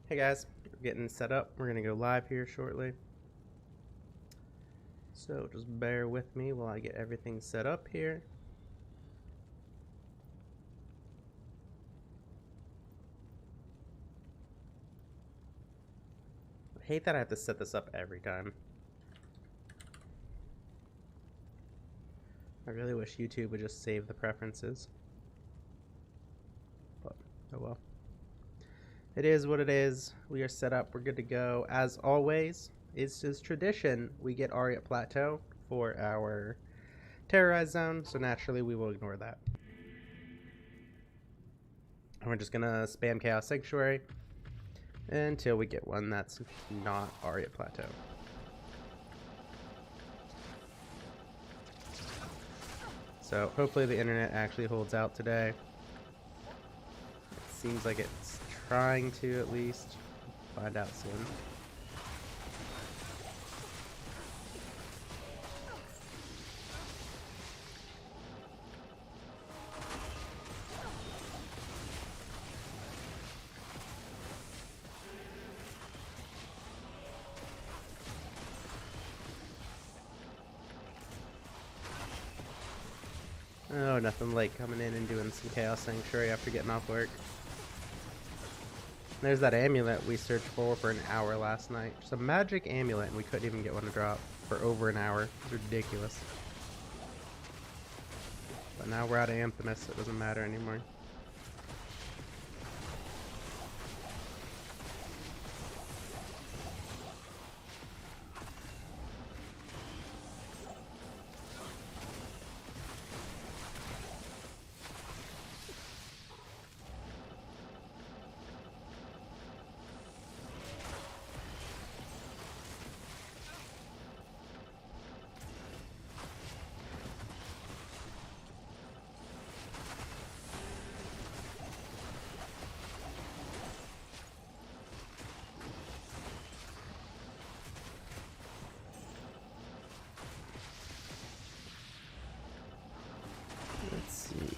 Hey guys, we're getting set up. We're gonna go live here shortly. So just bear with me while I get everything set up here. I hate that I have to set this up every time. I really wish YouTube would just save the preferences. But, oh well. It is what it is. We are set up. We're good to go. As always, it's just tradition. We get Aria Plateau for our terrorized zone, so naturally we will ignore that. And we're just gonna spam Chaos Sanctuary until we get one that's not Aria Plateau. So hopefully the internet actually holds out today. It seems like it's trying to, at least. Find out soon. Oh, nothing like coming in and doing some Chaos Sanctuary after getting off work. There's that amulet we searched for an hour last night. Just a magic amulet, and we couldn't even get one to drop for over an hour. It's ridiculous. But now we're out of Amphimus, so it doesn't matter anymore. Let's see.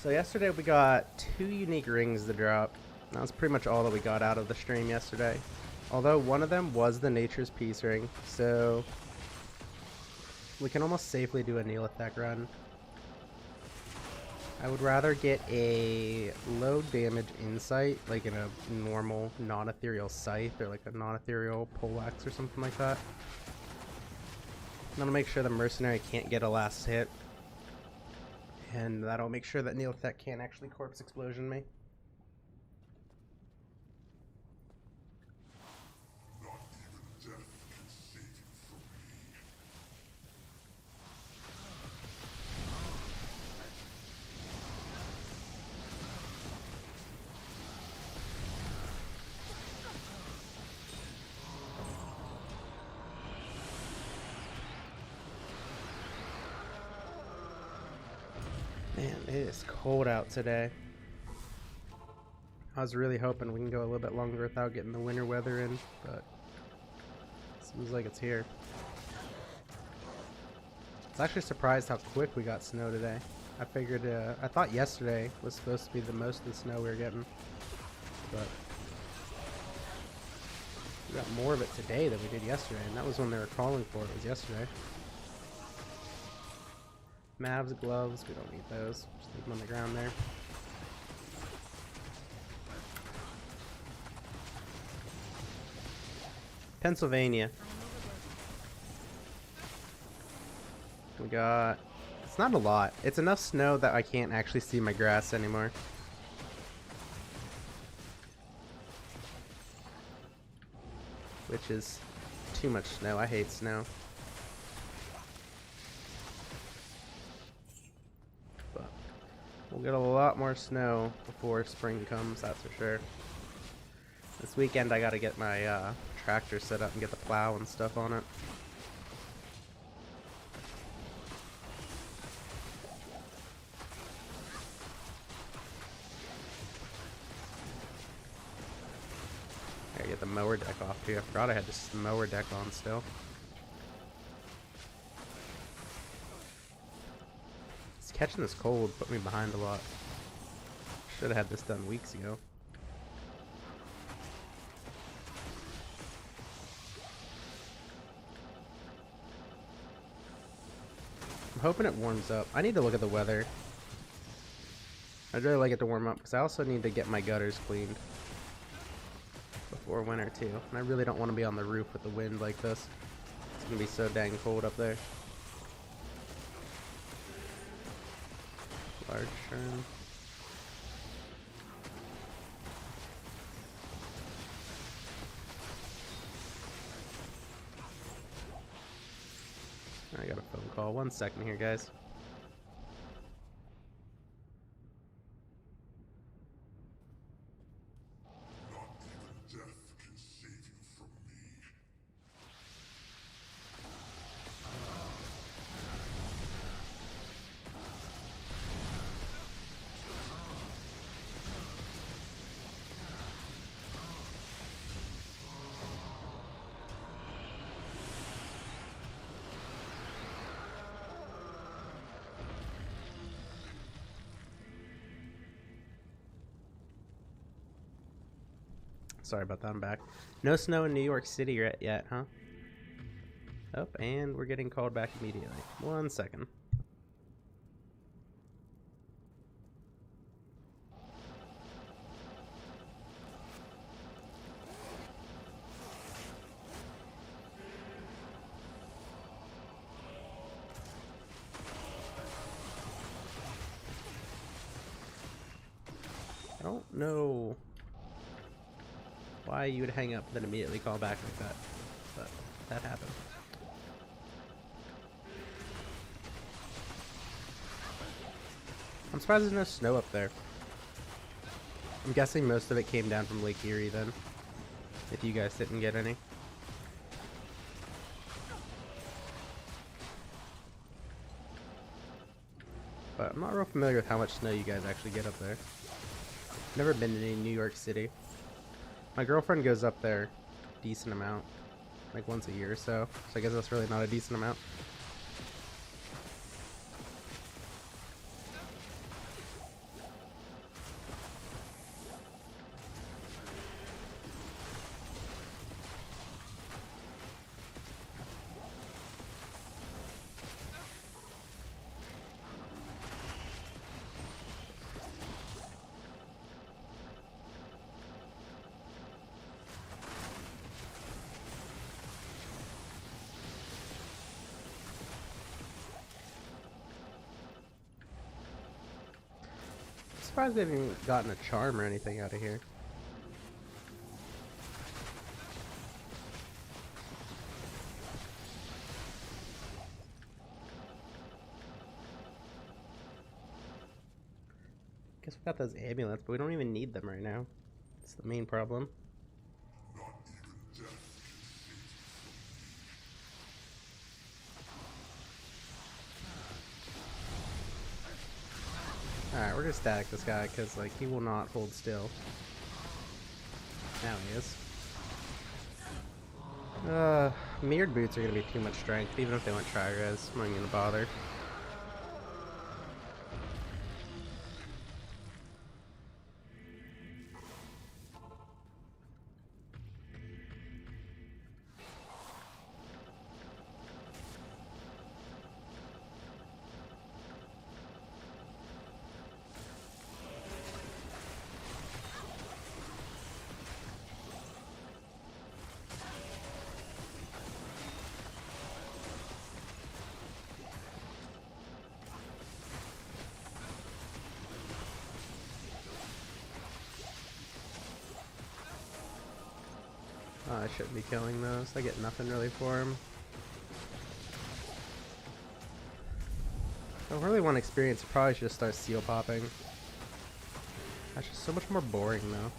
So yesterday we got 2 unique rings to drop. That was pretty much all that we got out of the stream yesterday. Although one of them was the Nature's Peace ring, so we can almost safely do a Neolithic run. I would rather get a low damage insight, like in a normal non-ethereal scythe or like a non-ethereal poleaxe or something like that. That'll make sure the mercenary can't get a last hit. And that'll make sure that Neolithic can't actually corpse explosion me. Man, it is cold out today. I was really hoping we can go a little bit longer without getting the winter weather in, but it seems like it's here. I was actually surprised how quick we got snow today. I figured, I thought yesterday was supposed to be the most of the snow we were getting, but we got more of it today than we did yesterday, and that was when they were calling for it, was yesterday. Mavs gloves, we don't need those. Just leave them on the ground there. Pennsylvania. We got... It's not a lot. It's enough snow that I can't actually see my grass anymore. Which is too much snow. I hate snow. We'll get a lot more snow before spring comes, that's for sure. This weekend I gotta get my tractor set up and get the plow and stuff on it. Gotta get the mower deck off too. I forgot I had this mower deck on still. Catching this cold put me behind a lot. Should have had this done weeks ago. I'm hoping it warms up. I need to look at the weather. I'd really like it to warm up because I also need to get my gutters cleaned before winter too. And I really don't want to be on the roof with the wind like this. It's going to be so dang cold up there. Large shrimp. I got a phone call. 1 second here, guys. Sorry about that, I'm back. No snow in New York City yet, huh? Oh, and we're getting called back immediately. 1 second. Oh, no. Why you would hang up and then immediately call back like that. But that happened. I'm surprised there's no snow up there. I'm guessing most of it came down from Lake Erie then. If you guys didn't get any. But I'm not real familiar with how much snow you guys actually get up there. Never been to New York City. My girlfriend goes up there a decent amount, like once a year or so. So I guess that's really not a decent amount. Surprised they haven't even gotten a charm or anything out of here. Guess we got those amulets, but we don't even need them right now. That's the main problem. Alright, we're gonna static this guy because like he will not hold still. Now he is. Mirrored boots are gonna be too much strength, even if they went tri-res. I'm not even gonna bother. Oh, I shouldn't be killing those. I get nothing really for them. If I really want experience, I probably should just start seal popping. That's just so much more boring though.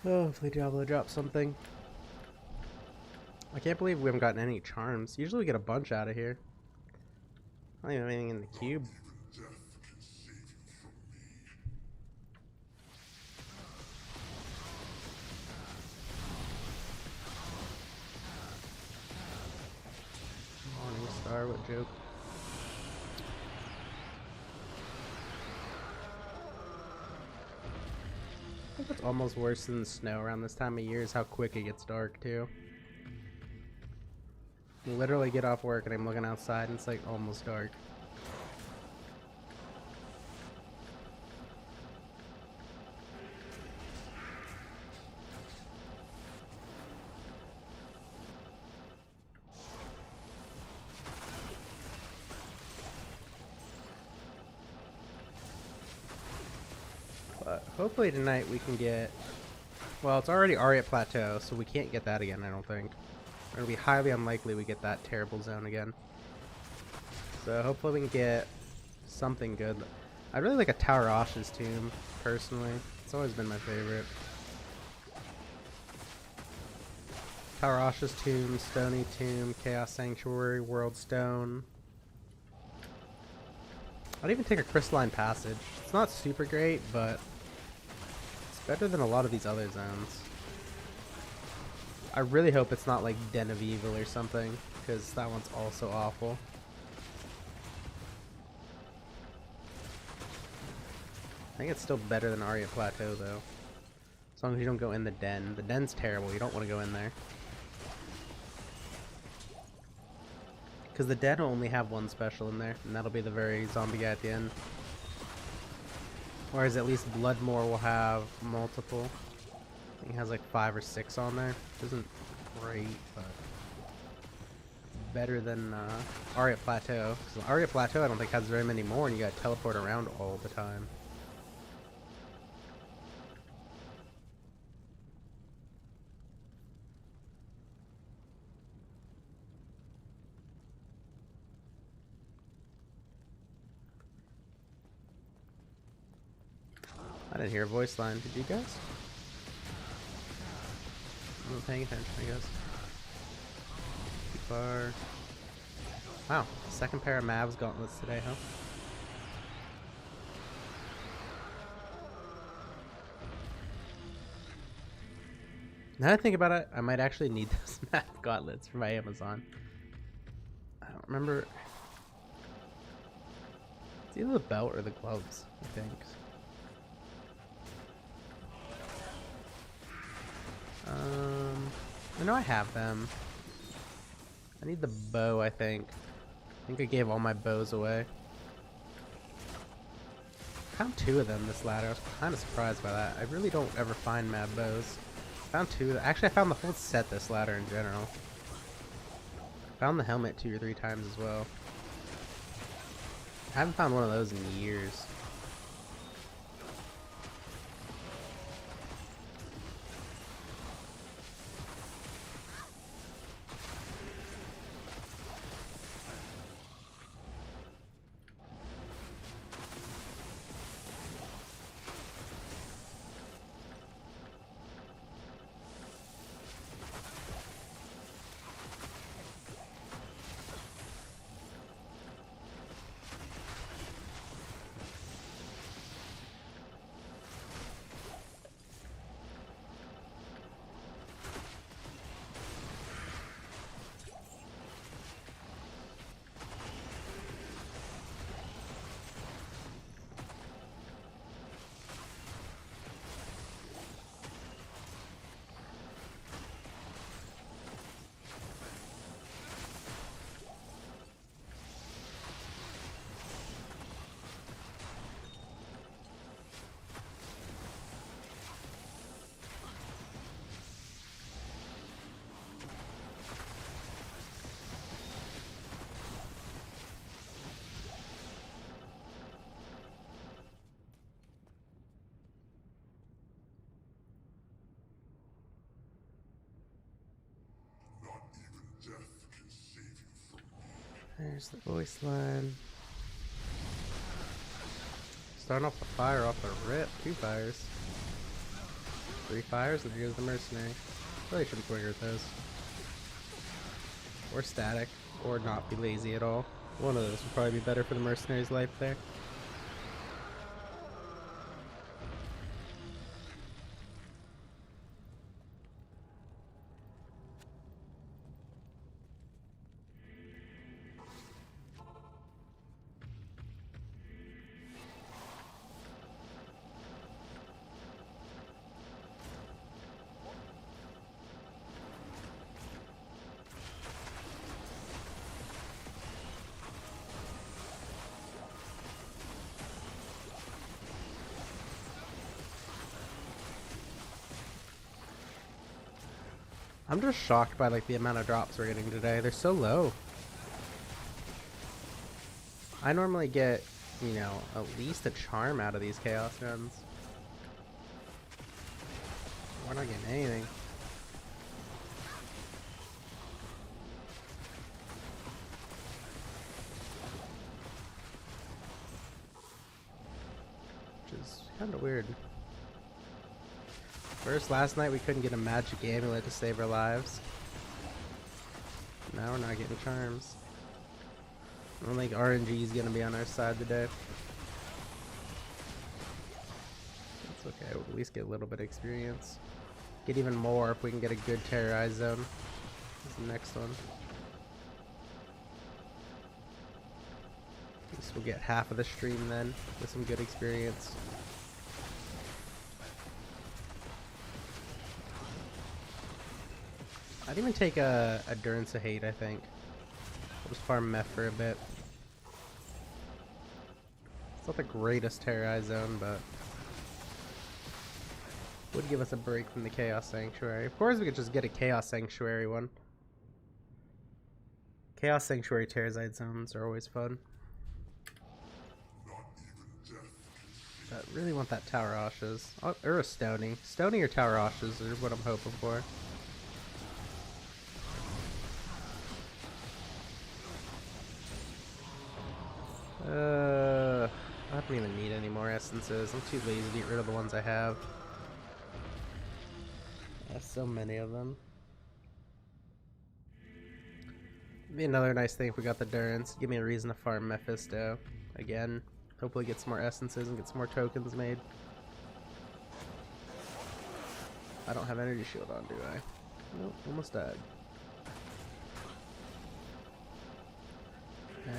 Oh, hopefully Diablo drops something. I can't believe we haven't gotten any charms. Usually we get a bunch out of here. I don't even have anything in the cube. Morning Star, what joke. I think what's almost worse than the snow around this time of year is how quick it gets dark too. You literally get off work and I'm looking outside and it's like almost dark. But hopefully tonight we can get... Well, it's already Aria Plateau, so we can't get that again, I don't think. It'll be highly unlikely we get that terrible zone again. So hopefully we can get something good. I really like a Tower Asha's tomb, personally. It's always been my favorite. Tower Asha's tomb, Stony Tomb, Chaos Sanctuary, World Stone. I'd even take a Crystalline Passage. It's not super great, but it's better than a lot of these other zones. I really hope it's not like Den of Evil or something, because that one's also awful. I think it's still better than Aria Plateau, though. As long as you don't go in the Den. The Den's terrible. You don't want to go in there. Because the Den will only have one special in there, and that'll be the very zombie guy at the end. Whereas at least Bloodmoor will have multiple. I think it has like 5 or 6 on there. Which isn't great, but it's better than Aria Plateau. So Aria Plateau I don't think has very many more, and you gotta teleport around all the time. I didn't hear a voice line. Did you guys? I'm not paying attention, I guess. Too far. Wow, second pair of Mavs gauntlets today, huh? Now that I think about it, I might actually need those Mav gauntlets for my Amazon. I don't remember. It's either the belt or the gloves, I think. I know I have them. I need the bow, I think. I think I gave all my bows away. I found 2 of them this ladder. I was kind of surprised by that. I really don't ever find mad bows. Found 2. Actually, I found the whole set this ladder in general. Found the helmet 2 or 3 times as well. I haven't found one of those in years. There's the voice line. Starting off the fire off the rip. 2 fires. 3 fires, and there goes the mercenary. Really shouldn't trigger those. Or static, or not be lazy at all. One of those would probably be better for the mercenary's life there. I'm just shocked by like the amount of drops we're getting today. They're so low. I normally get, you know, at least a charm out of these chaos runs. We're not getting anything. Which is kind of weird. First, last night we couldn't get a magic amulet to save our lives. Now we're not getting charms. I don't think RNG is going to be on our side today. It's okay, we'll at least get a little bit of experience. Get even more if we can get a good terrorized zone. That's the next one. At least we'll get half of the stream then with some good experience. I'd even take a Durance of Hate, I think. I'll just farm Meth for a bit. It's not the greatest terrorized zone, but would give us a break from the Chaos Sanctuary. Of course we could just get a Chaos Sanctuary one. Chaos Sanctuary terrorized zones are always fun. But really want that Tower Ashes. Or a Stony. Stony or Tower Ashes are what I'm hoping for. I don't even need any more essences. I'm too lazy to get rid of the ones I have. There's so many of them. Be another nice thing if we got the Durance. Give me a reason to farm Mephisto again. Hopefully get some more essences and get some more tokens made. I don't have energy shield on, do I? Nope, almost died.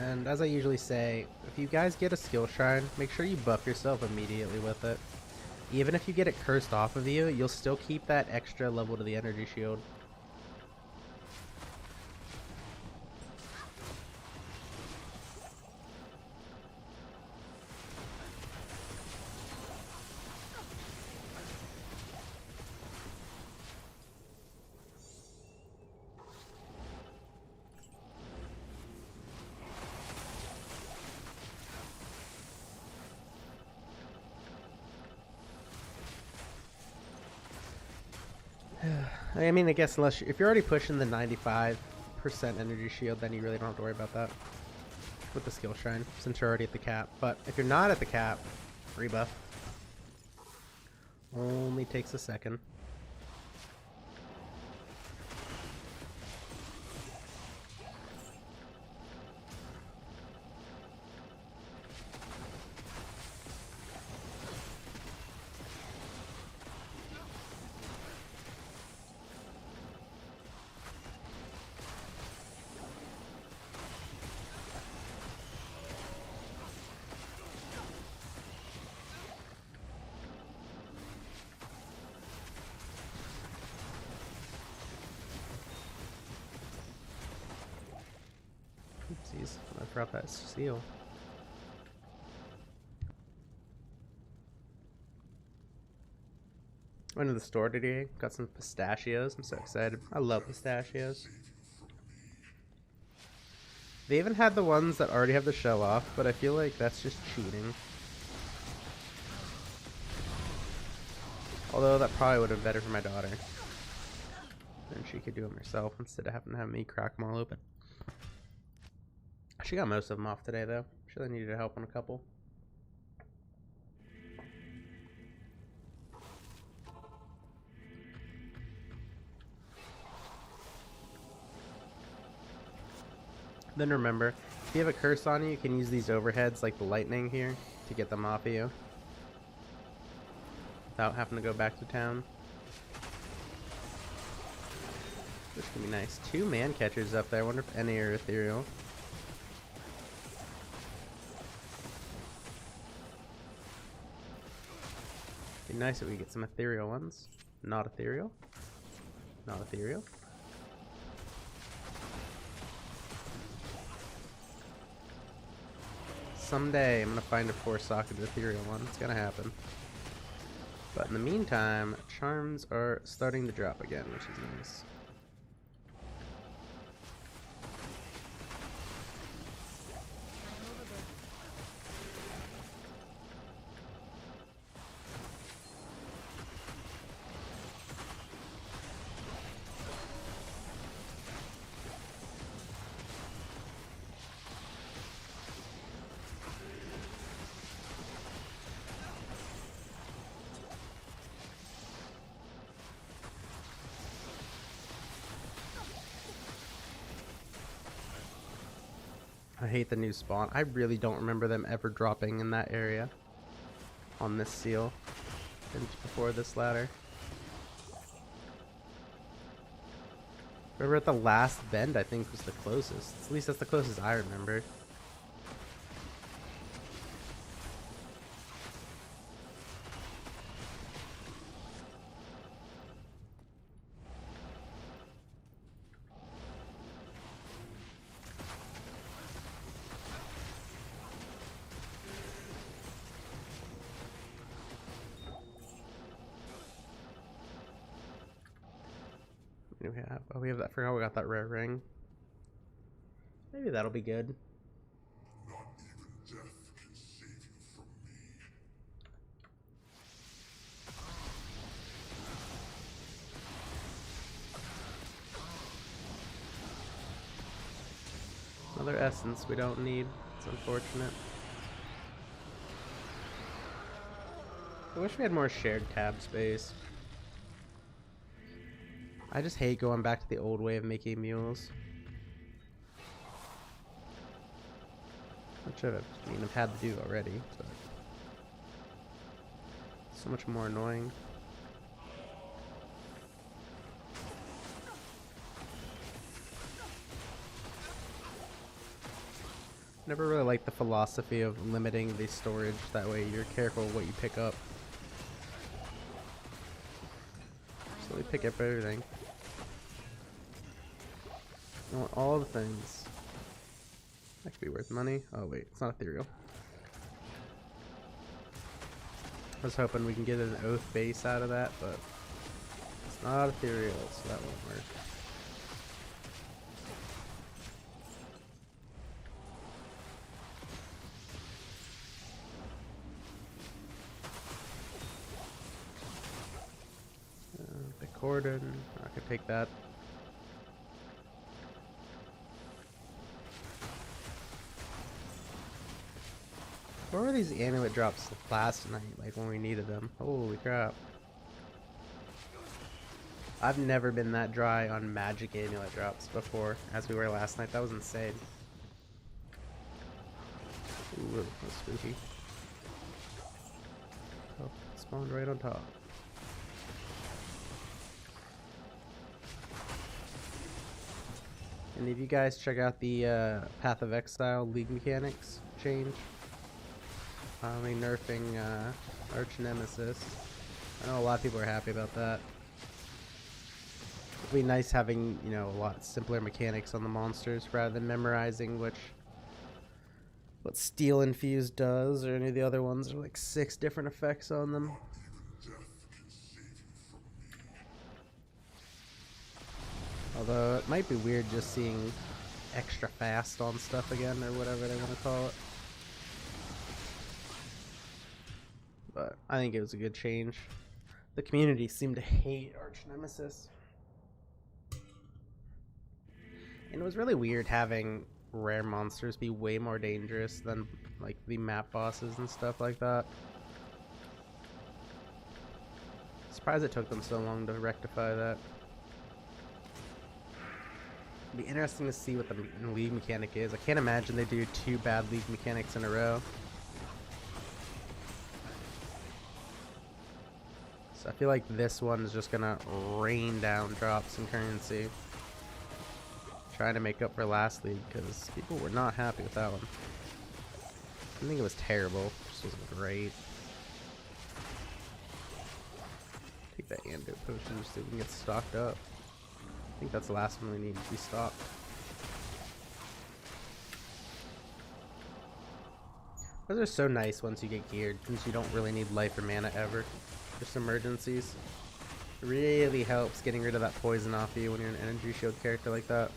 And as I usually say, if you guys get a skill shrine, make sure you buff yourself immediately with it. Even if you get it cursed off of you, you'll still keep that extra level to the energy shield. I mean, I guess unless if you're already pushing the 95% energy shield, then you really don't have to worry about that with the skill shrine, since you're already at the cap. But if you're not at the cap, rebuff. Only takes a second. Oopsies, I forgot that seal. Went to the store today, got some pistachios. I'm so excited. I love pistachios. They even had the ones that already have the shell off, but I feel like that's just cheating. Although that probably would have been better for my daughter. Then she could do them herself instead of having to have me crack them all open. She got most of them off today, though. She only needed help on a couple. Then remember, if you have a curse on you, you can use these overheads like the lightning here to get them off of you without having to go back to town. Which can be nice. 2 man catchers up there. I wonder if any are ethereal. Be nice if we get some ethereal ones. Not ethereal. Not ethereal. Someday I'm gonna find a 4-socket ethereal one. It's gonna happen. But in the meantime, charms are starting to drop again, which is nice. I hate the new spawn. I really don't remember them ever dropping in that area on this seal and before this ladder. Remember at the last bend, I think was the closest. At least that's the closest I remember. What do we have? Oh, we have that. I forgot we got that rare ring. Maybe that'll be good. Not even death can save you from me. Another essence we don't need. It's unfortunate. I wish we had more shared tab space. I just hate going back to the old way of making mules. Which I've had to do already, but so much more annoying. Never really liked the philosophy of limiting the storage, that way you're careful what you pick up. So we pick up everything. I want all the things. That could be worth money. Oh wait, it's not ethereal. I was hoping we can get an oath base out of that, but it's not ethereal, so that won't work. The cordon, I could take that. Where were these amulet drops last night, like when we needed them? Holy crap. I've never been that dry on magic amulet drops before, as we were last night. That was insane. Ooh, that's spooky. Oh, spawned right on top. And if you guys check out the Path of Exile League mechanics change, finally nerfing Arch Nemesis. I know a lot of people are happy about that. It'd be nice having, you know, a lot simpler mechanics on the monsters rather than memorizing what Steel Infused does or any of the other ones. There are like 6 different effects on them. Although it might be weird just seeing extra fast on stuff again or whatever they want to call it. But I think it was a good change. The community seemed to hate Arch Nemesis. And it was really weird having rare monsters be way more dangerous than like the map bosses and stuff like that. Surprised it took them so long to rectify that. It'll be interesting to see what the league mechanic is. I can't imagine they do 2 bad league mechanics in a row. So I feel like this one is just gonna rain down drops in currency. Trying to make up for last league because people were not happy with that one. I think it was terrible. This wasn't great. Take that antidote potion just so we can get stocked up. I think that's the last one we need to be stocked. Those are so nice once you get geared, since you don't really need life or mana ever. Just emergencies. It really helps getting rid of that poison off you when you're an energy shield character like that.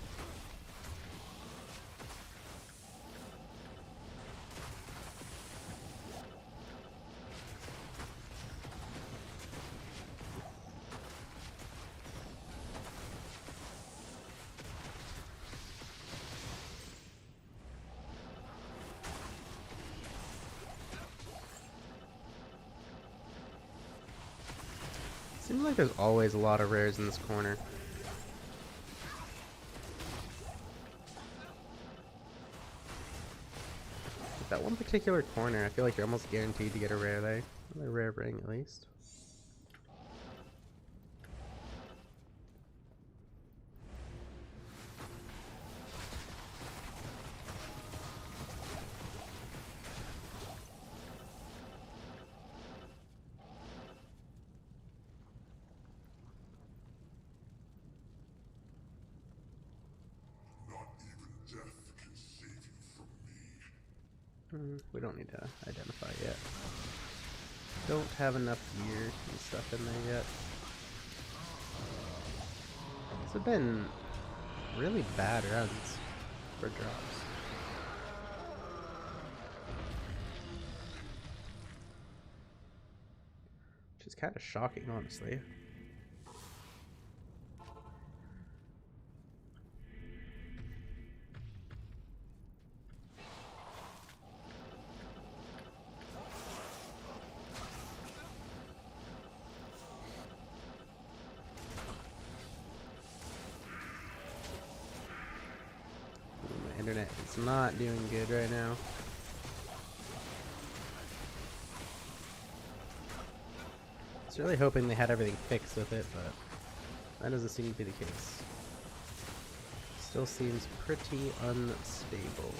Seems like there's always a lot of rares in this corner. With that one particular corner, I feel like you're almost guaranteed to get a rare there. A rare ring at least. We don't need to identify yet. Don't have enough gear and stuff in there yet. These have been really bad runs for drops. Which is kind of shocking, honestly. Internet is not doing good right now. I was really hoping they had everything fixed with it, but that doesn't seem to be the case. Still seems pretty unstable.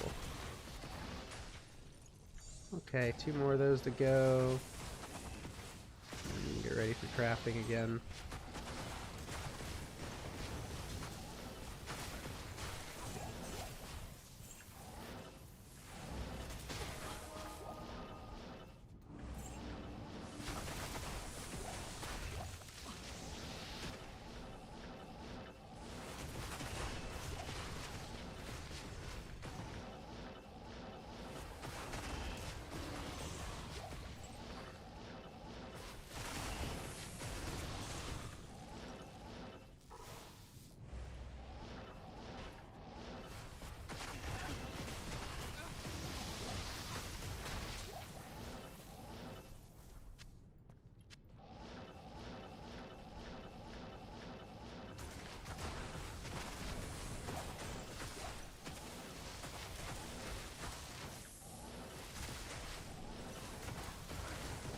Okay, 2 more of those to go. And get ready for crafting again.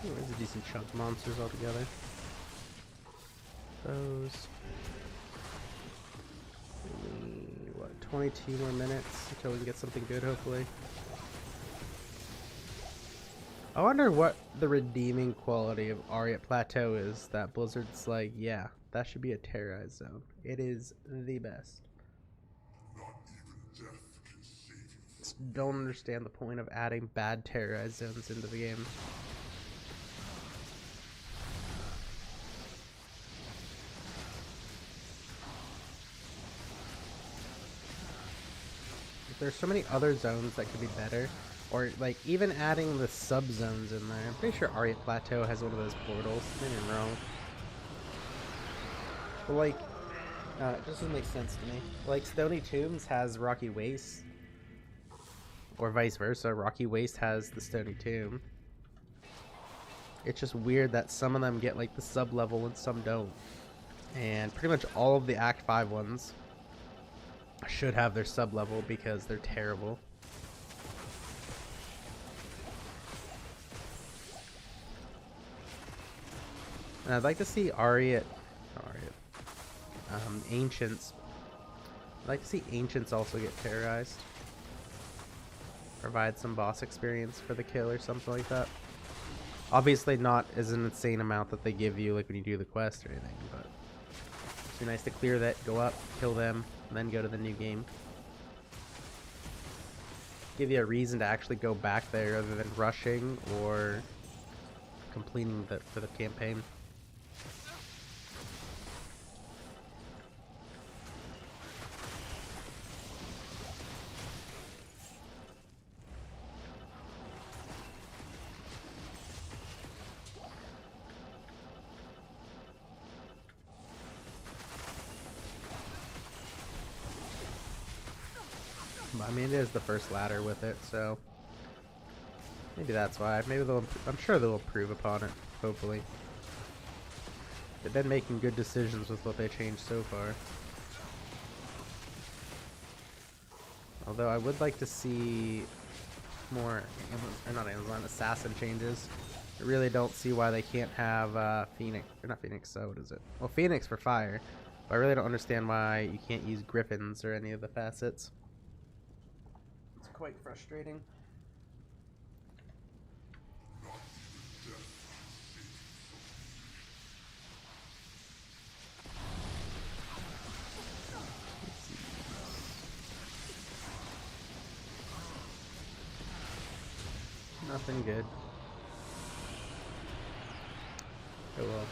Oh, there's a decent chunk of monsters altogether. Those. Maybe, what, 22 more minutes until we can get something good, hopefully. I wonder what the redeeming quality of Ariat Plateau is that Blizzard's like, yeah, that should be a terrorized zone. It is the best. Just don't understand the point of adding bad terrorized zones into the game. There's so many other zones that could be better, or like even adding the sub zones in there. I'm pretty sure Ariat Plateau has one of those portals. Maybe I'm wrong, but like, it just doesn't make sense to me. Like Stony Tombs has Rocky Waste, or vice versa. Rocky Waste has the Stony Tomb. It's just weird that some of them get like the sub level and some don't. And pretty much all of the Act 5 ones should have their sub level because they're terrible. And I'd like to see Ancients. I'd like to see Ancients also get terrorized. Provide some boss experience for the kill or something like that. Obviously not as an insane amount that they give you like when you do the quest or anything, but it's nice to clear that, go up, kill them, and then go to the new game. Give you a reason to actually go back there other than rushing or completing for the campaign. I mean, it is the first ladder with it, so maybe that's why. Maybe I'm sure they'll improve upon it, hopefully. They've been making good decisions with what they changed so far. Although I would like to see more, or not Amazon, Assassin changes. I really don't see why they can't have Phoenix, or not Phoenix, so what is it? Well, Phoenix for fire, but I really don't understand why you can't use Griffins or any of the facets. It's quite frustrating. Nothing good. Oh well.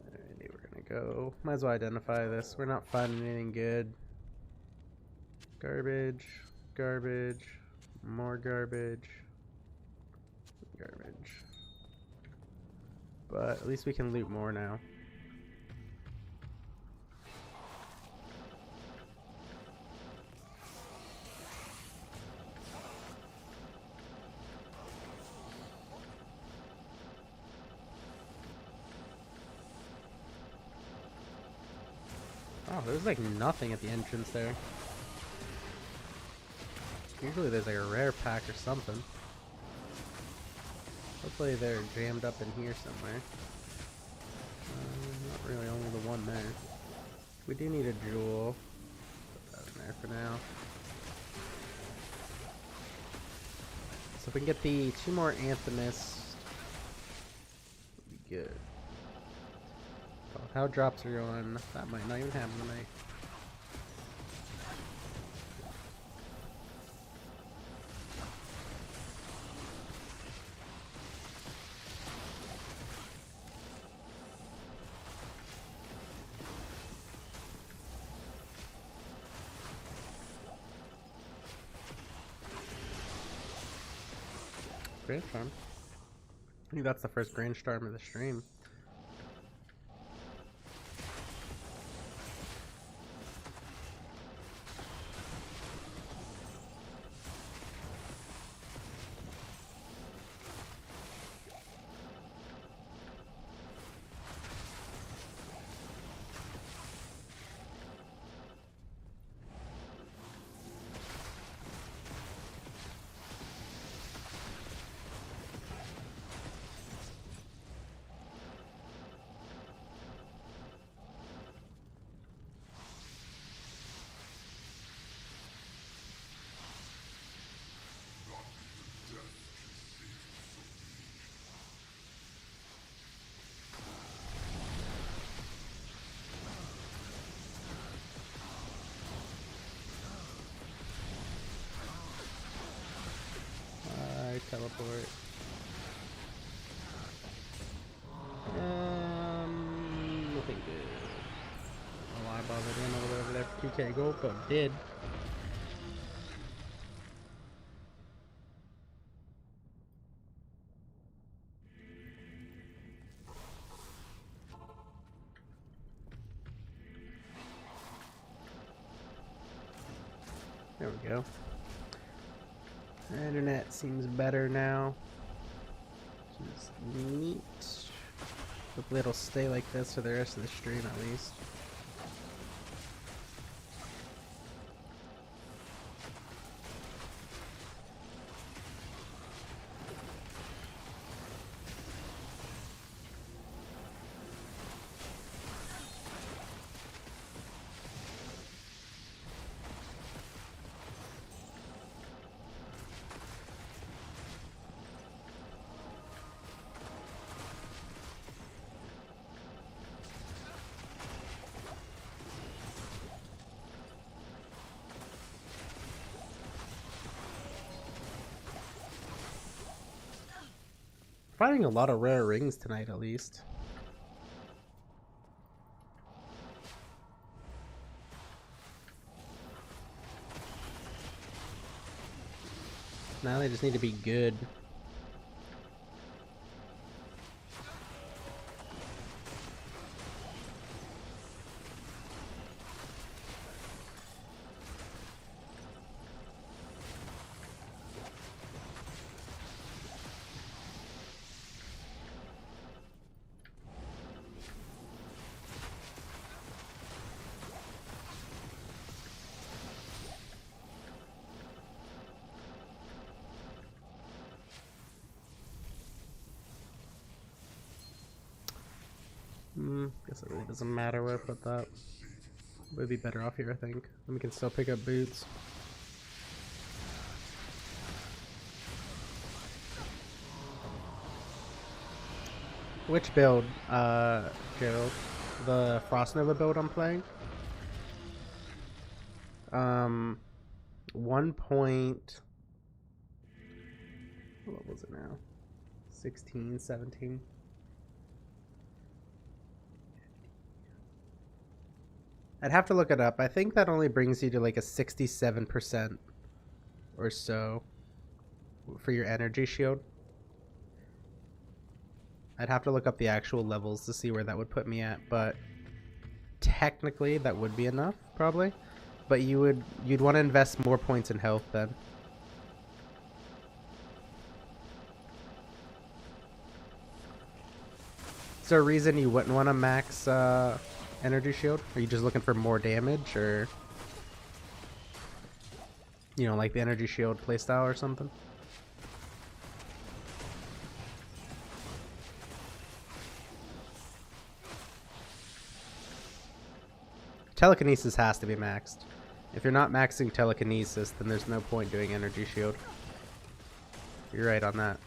Alrighty, we're gonna go. Might as well identify this. We're not finding anything good. Garbage, garbage, more garbage, garbage. But at least we can loot more now. Oh, there's like nothing at the entrance there. Usually there's like a rare pack or something. Hopefully they're jammed up in here somewhere. Not really, only the one there. We do need a jewel. Put that in there for now. So if we can get the 2 more Anthemis, it'll be good. Oh, how drops are going? That might not even happen tonight. Grand Storm. I think that's the first Grand Storm of the stream. Teleport. Looking good. I don't know why I bothered in all the way over there for 2k gold, but did. There we go. The internet seems better now. Which is neat. Hopefully it'll stay like this for the rest of the stream at least. Finding a lot of rare rings tonight, at least. Now they just need to be good. Guess it really doesn't matter where I put that. Would be better off here, I think. And we can still pick up boots. Which build, Gerald? The Frost Nova build I'm playing? 1 point... What was it now? 16, 17? I'd have to look it up. I think that only brings you to like a 67% or so for your energy shield. I'd have to look up the actual levels to see where that would put me at, but technically that would be enough, probably. But you'd want to invest more points in health then. Is there a reason you wouldn't want to max energy shield? Are you just looking for more damage, or you know, like the energy shield playstyle or something? Telekinesis has to be maxed. If you're not maxing telekinesis, then there's no point doing energy shield. You're right on that.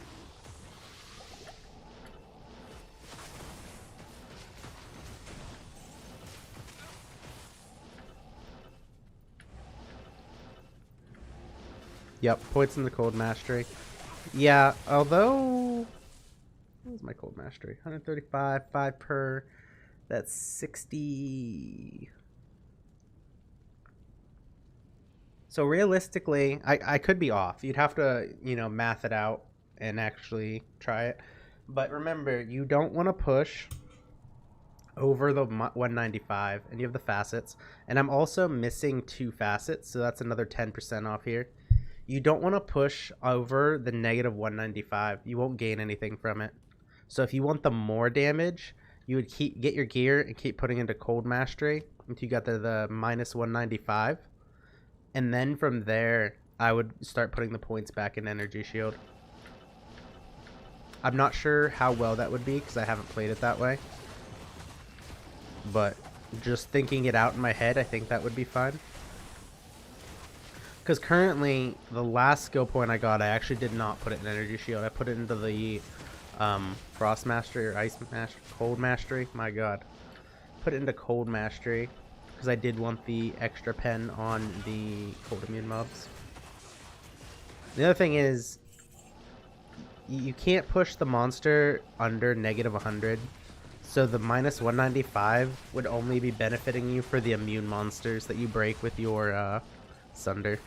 Yep, points in the cold mastery. Yeah, although... What's my cold mastery? 135, 5 per... That's 60... So realistically, I could be off. You'd have to, you know, math it out and actually try it. But remember, you don't want to push over the 195, and you have the facets. And I'm also missing 2 facets, so that's another 10% off here. You don't want to push over the negative 195. You won't gain anything from it. So if you want the more damage, you would get your gear and keep putting into cold mastery until you got the minus 195. And then from there, I would start putting the points back in energy shield. I'm not sure how well that would be because I haven't played it that way. But just thinking it out in my head, I think that would be fine. Because currently, the last skill point I got, I actually did not put it in energy shield. I put it into the frost mastery or ice mastery, cold mastery. My god. Put it into cold mastery because I did want the extra pen on the cold immune mobs. The other thing is, you can't push the monster under negative 100. So the minus 195 would only be benefiting you for the immune monsters that you break with your Sunder.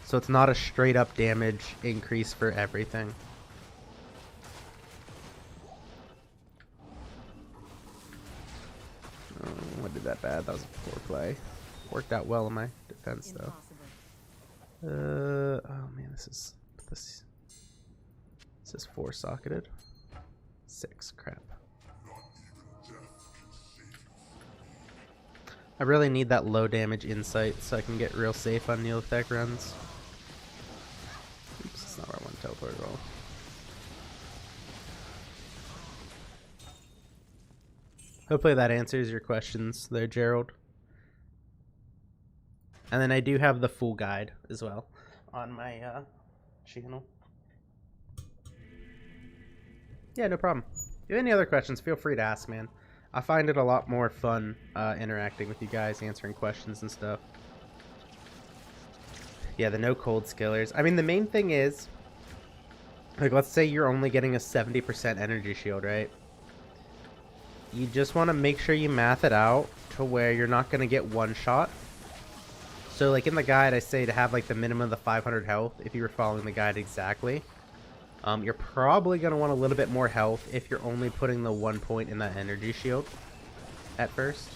So it's not a straight up damage increase for everything. Oh, what did that bad? That was a poor play. Worked out well in my defense though. Oh man, this is this. This is 4 socketed. 6, crap. I really need that low damage insight so I can get real safe on Neolithic runs. Oops, that's not where I want to teleport at all. Hopefully that answers your questions there, Gerald. And then I do have the full guide as well on my channel. Yeah, no problem. If you have any other questions, feel free to ask, man. I find it a lot more fun interacting with you guys, answering questions and stuff. Yeah, the no cold skillers. I mean, the main thing is, like, let's say you're only getting a 70% energy shield, right? You just want to make sure you math it out to where you're not going to get one shot. So, like, in the guide, I say to have, like, the minimum of the 500 health if you were following the guide exactly. You're probably going to want a little bit more health if you're only putting the 1 point in that energy shield at first.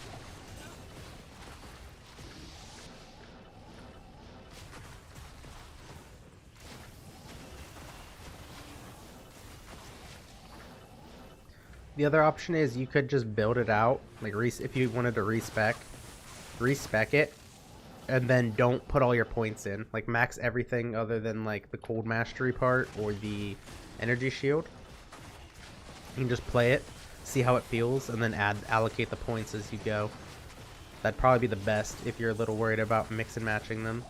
The other option is you could just build it out, like if you wanted to respec it, and then don't put all your points in. Like max everything other than like the cold mastery part or the energy shield. You can just play it, see how it feels, and then allocate the points as you go. That'd probably be the best if you're a little worried about mix and matching them.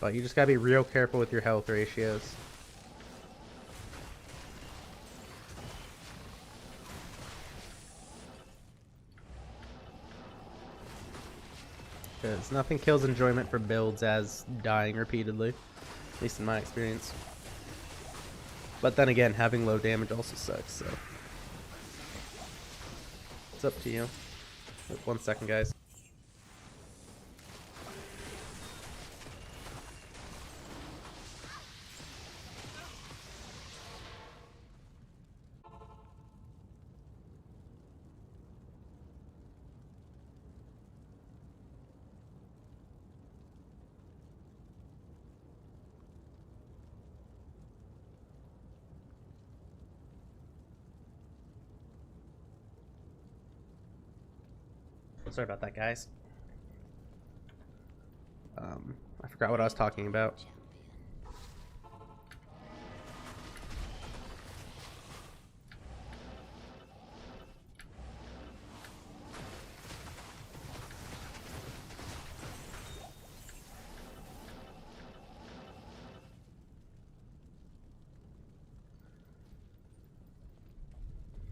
But you just gotta be real careful with your health ratios. Because nothing kills enjoyment for builds as dying repeatedly, at least in my experience. But then again, having low damage also sucks, so it's up to you. Wait 1 second, guys. Sorry about that, guys. I forgot what I was talking about.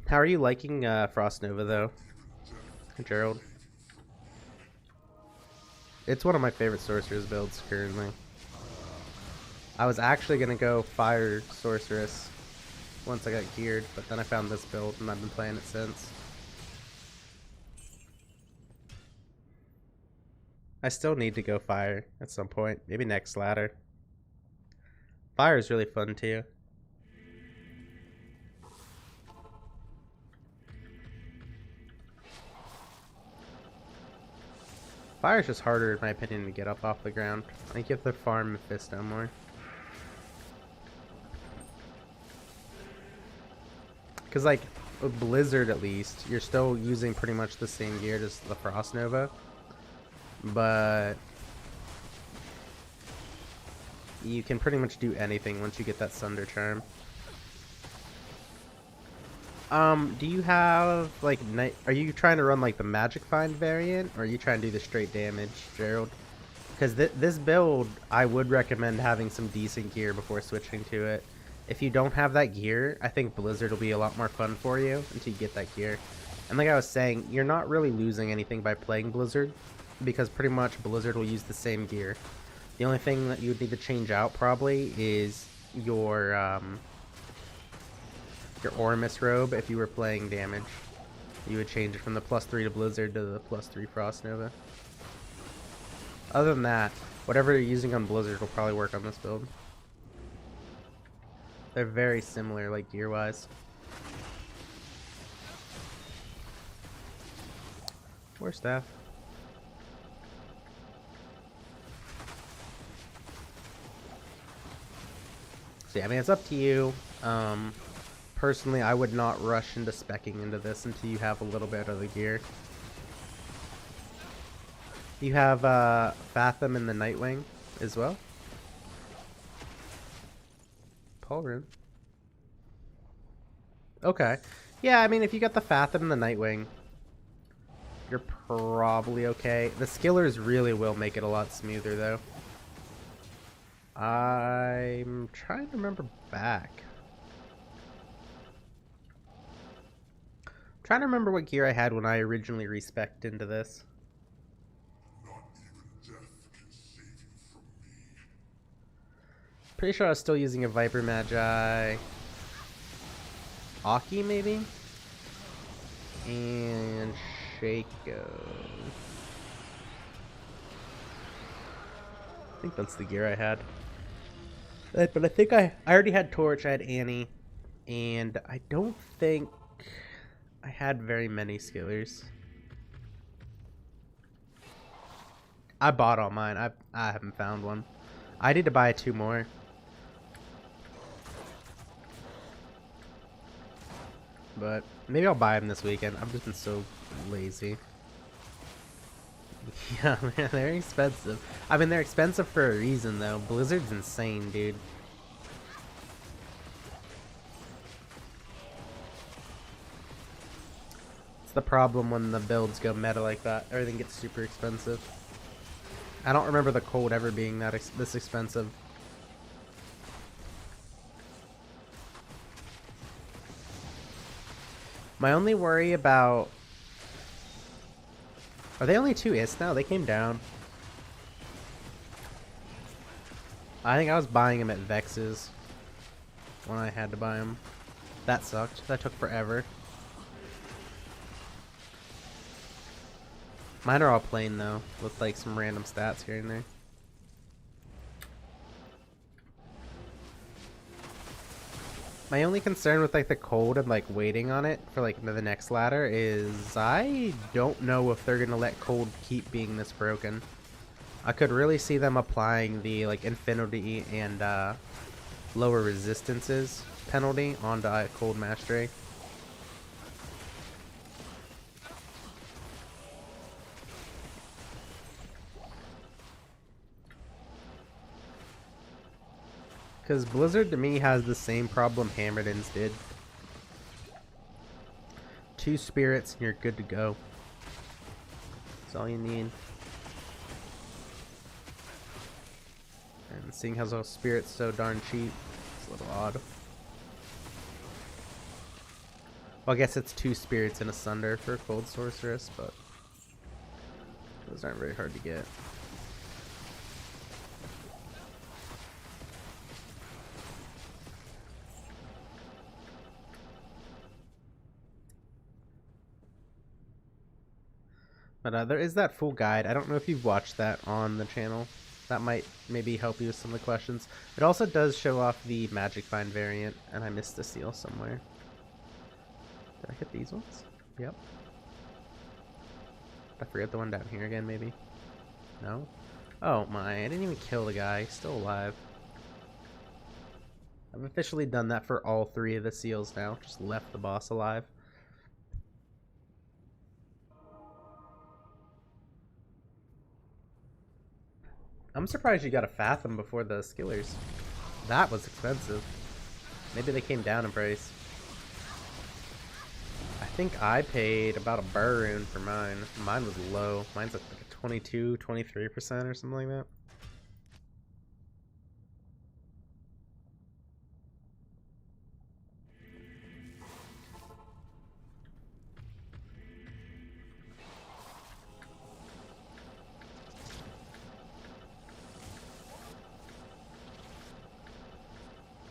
How are you liking Frost Nova, though, Gerald? It's one of my favorite sorceress builds currently. I was actually gonna go Fire Sorceress once I got geared, but then I found this build and I've been playing it since. I still need to go Fire at some point, maybe next ladder. Fire is really fun too. Fire is just harder, in my opinion, to get up off the ground. I think you have to farm Mephisto more. Because, like, with Blizzard at least, you're still using pretty much the same gear as the Frost Nova. But you can pretty much do anything once you get that Sunder Charm. Do you have, like, are you trying to run, like, the Magic Find variant, or are you trying to do the straight damage, Gerald? Because this build, I would recommend having some decent gear before switching to it. If you don't have that gear, I think Blizzard will be a lot more fun for you until you get that gear. And like I was saying, you're not really losing anything by playing Blizzard, because pretty much Blizzard will use the same gear. The only thing that you would need to change out, probably, is your Oramus robe. If you were playing damage, you would change it from the +3 to Blizzard to the +3 Frost Nova. Other than that, whatever you're using on Blizzard will probably work on this build. They're very similar, like, gear-wise. Or staff. So yeah, I mean, it's up to you. Personally, I would not rush into speccing into this until you have a little bit of the gear. You have Fathom and the Nightwing as well. Paul Rune. Okay. Yeah, I mean, if you got the Fathom and the Nightwing, you're probably okay. The Skillers really will make it a lot smoother, though. I'm trying to remember back. Trying to remember what gear I had when I originally respec'd into this. Not even death can save you from me. Pretty sure I was still using a Viper Magi. Aki, maybe? And Shaco. I think that's the gear I had. But I think I already had Torch, I had Annie, and I don't think I had very many skillers. I bought all mine. I haven't found one. I need to buy 2 more. But maybe I'll buy them this weekend. I've just been so lazy. Yeah, man, they're expensive. I mean, they're expensive for a reason, though. Blizzard's insane, dude. It's the problem when the builds go meta like that. Everything gets super expensive. I don't remember the cold ever being this expensive. My only worry about... Are they only 2 IS now? They came down. I think I was buying them at Vex's when I had to buy them. That sucked. That took forever. Mine are all plain though, with like some random stats here and there. My only concern with like the cold and like waiting on it for like the next ladder is I don't know if they're gonna let cold keep being this broken. I could really see them applying the like infinity and lower resistances penalty onto cold mastery. Because Blizzard to me has the same problem Hammerdins did. 2 spirits and you're good to go. That's all you need. And seeing as those spirits so darn cheap, it's a little odd. Well, I guess it's 2 spirits and a Sunder for a Cold Sorceress, but those aren't very hard to get. But there is that full guide. I don't know if you've watched that on the channel. That might maybe help you with some of the questions. It also does show off the Magic Find variant, and I missed a seal somewhere. Did I hit these ones? Yep. I forget the one down here again, maybe? No? Oh my, I didn't even kill the guy. He's still alive. I've officially done that for all 3 of the seals now. Just left the boss alive. I'm surprised you got a Fathom before the Skillers. That was expensive. Maybe they came down in price. I think I paid about a Burroon for mine. Mine was low. Mine's like a 22, 23% or something like that.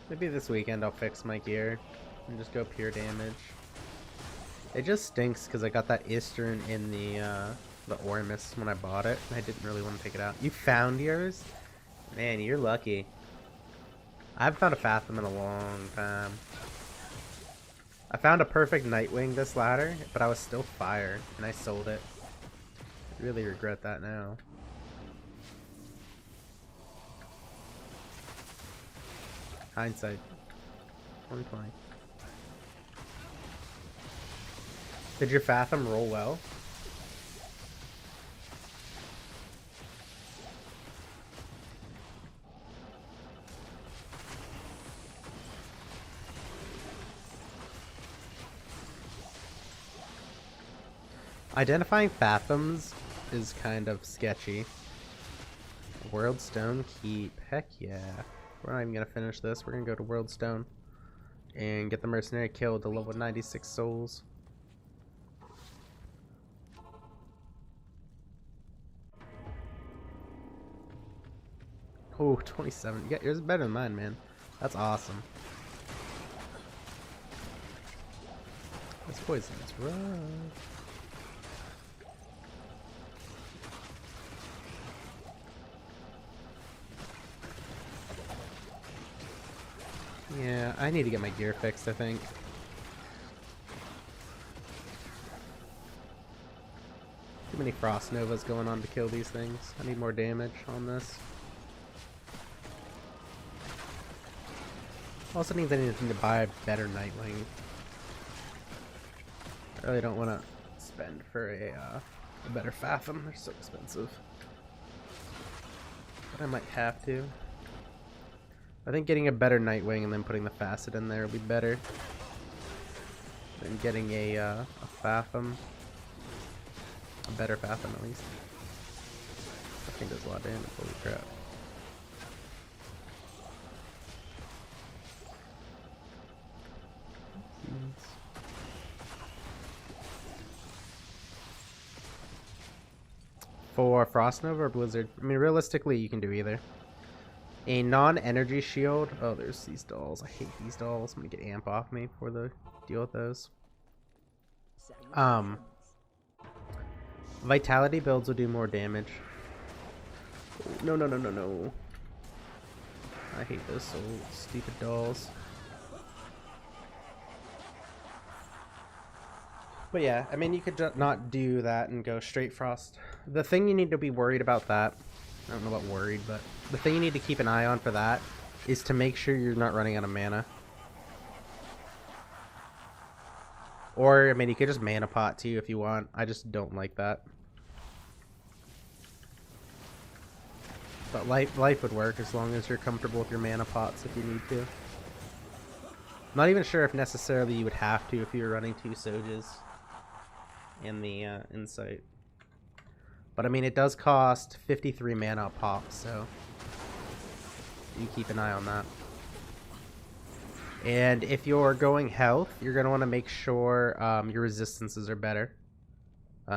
Maybe this weekend I'll fix my gear and just go pure damage. It just stinks because I got that Eastern in the Ormus when I bought it. I didn't really want to take it out. You found yours? Man, you're lucky. I haven't found a Fathom in a long time. I found a perfect Nightwing this ladder, but I was still fire, and I sold it. I really regret that now. Hindsight. 2020. Did your Fathom roll well? Identifying Fathoms is kind of sketchy. World Stone Keep. Heck yeah. We're not even going to finish this. We're going to go to World Stone and get the mercenary killed to level 96 souls. Oh, 27. Yeah, yours is better than mine, man. That's awesome. This poison is rough. Yeah, I need to get my gear fixed, I think. Too many Frost Novas going on to kill these things. I need more damage on this. Also means I need to buy a better Nightwing. I really don't want to spend for a better Fathom. They're so expensive. But I might have to. I think getting a better Nightwing and then putting the Facet in there will be better than getting a Fathom. A better Fathom, at least. I think does a lot of damage. Holy crap. For Frost Nova or Blizzard? I mean, realistically, you can do either. A non-energy shield. Oh, there's these dolls. I hate these dolls. I'm gonna get Amp off me before they deal with those. Vitality builds will do more damage. No, no, no, no, no. I hate those so stupid dolls. But yeah, I mean, you could not do that and go straight Frost. The thing you need to be worried about that, I don't know about worried, but the thing you need to keep an eye on for that is to make sure you're not running out of mana. Or, I mean, you could just mana pot too if you want. I just don't like that. But life would work as long as you're comfortable with your mana pots if you need to. I'm not even sure if necessarily you would have to if you were running 2 Sojas in the Insight. But I mean, it does cost 53 mana a pop, so you keep an eye on that. And if you're going health, you're going to want to make sure your resistances are better.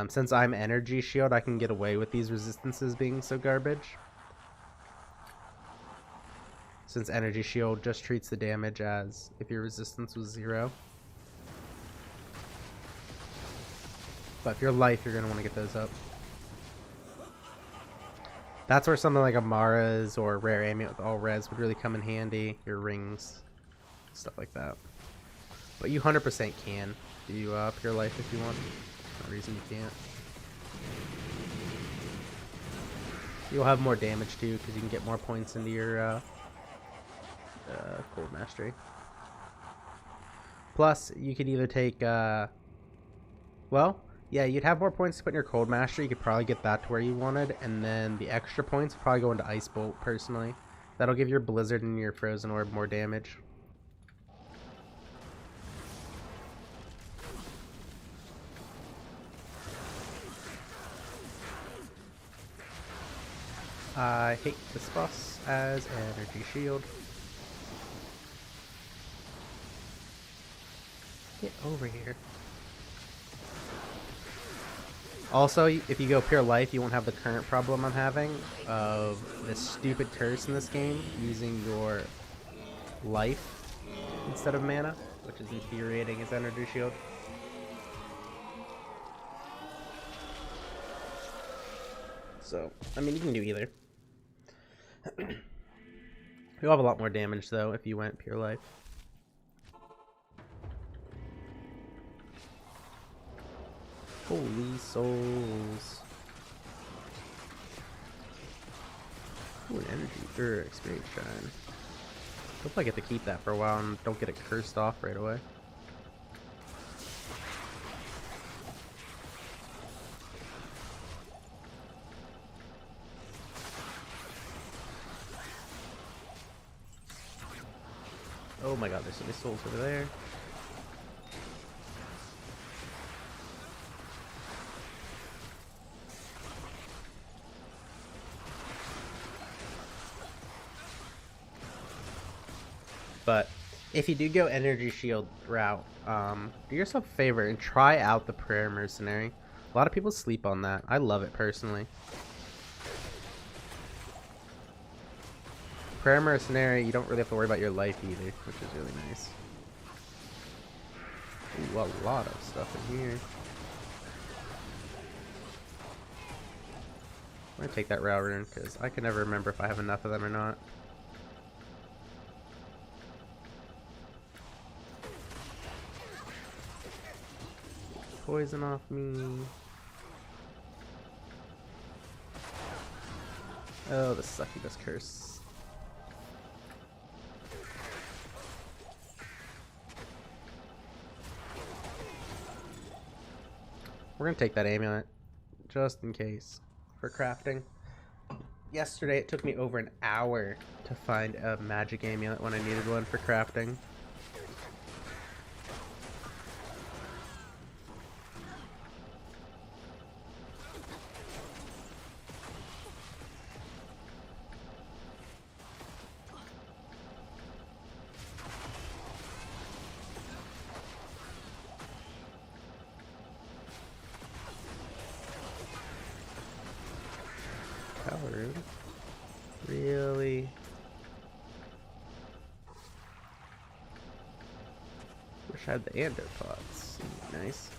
Since I'm Energy Shield, I can get away with these resistances being so garbage. Since Energy Shield just treats the damage as if your resistance was 0. But if you're life, you're going to want to get those up. That's where something like Amara's or Rare Amulet with all res would really come in handy. Your rings, stuff like that. But you 100% can do Pure Life if you want. No reason you can't. You'll have more damage too because you can get more points into your Cold Mastery. Plus, you could either take, well, yeah, you'd have more points to put in your Cold Mastery. You could probably get that to where you wanted, and then the extra points would probably go into Ice Bolt, personally. That'll give your Blizzard and your Frozen Orb more damage. I hate this boss as Energy Shield. Get over here. Also, if you go Pure Life, you won't have the current problem I'm having of this stupid curse in this game using your life instead of mana, which is infuriating as Energy Shield. So, I mean, you can do either. You'll have a lot more damage, though, if you went Pure Life. Holy souls. Ooh, an energy or experience shine. Hope I get to keep that for a while and don't get it cursed off right away. Oh my god, there's so many souls over there. But if you do go energy shield route, do yourself a favor and try out the prayer mercenary. A lot of people sleep on that. I love it personally. Prayer mercenary, you don't really have to worry about your life either, which is really nice. Ooh, a lot of stuff in here. I'm gonna take that rail rune because I can never remember if I have enough of them or not. Poison off me. Oh, the succubus curse. We're gonna take that amulet, just in case, for crafting. Yesterday it took me over an hour to find a magic amulet when I needed one for crafting. Coward. Really? Wish I had the ando pots. Nice.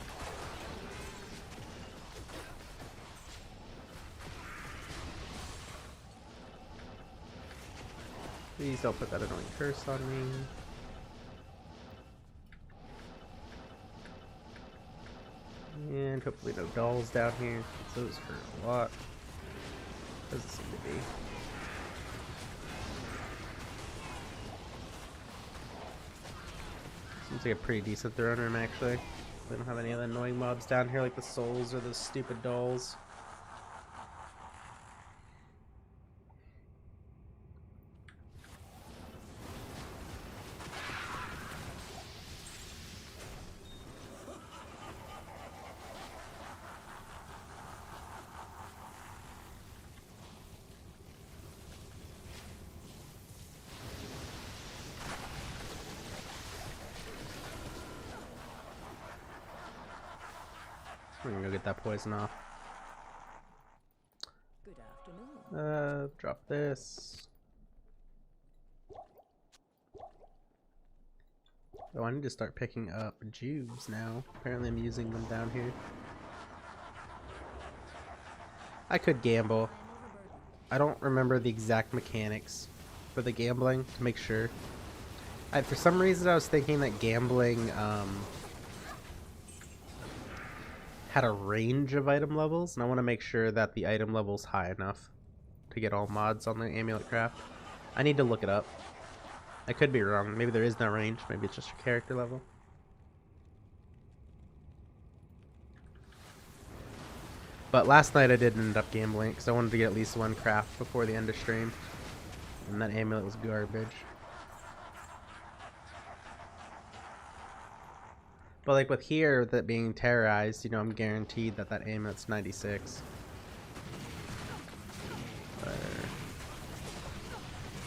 Please don't put that annoying curse on me. And hopefully no dolls down here. Those hurt a lot. Doesn't seem to be. Seems like a pretty decent throne room actually. We don't have any other annoying mobs down here like the souls or the stupid dolls. We're gonna go get that poison off. Good afternoon. Drop this. Oh, I need to start picking up Jews now. Apparently I'm using them down here. I could gamble. I don't remember the exact mechanics for the gambling to make sure. For some reason I was thinking that gambling, had a range of item levels, and I want to make sure that the item level's high enough to get all mods on the amulet craft. I need to look it up. I could be wrong. Maybe there is no range. Maybe it's just your character level. But last night I did end up gambling because I wanted to get at least one craft before the end of stream. And that amulet was garbage. But like with here, that being terrorized, you know, I'm guaranteed that that amulet's 96.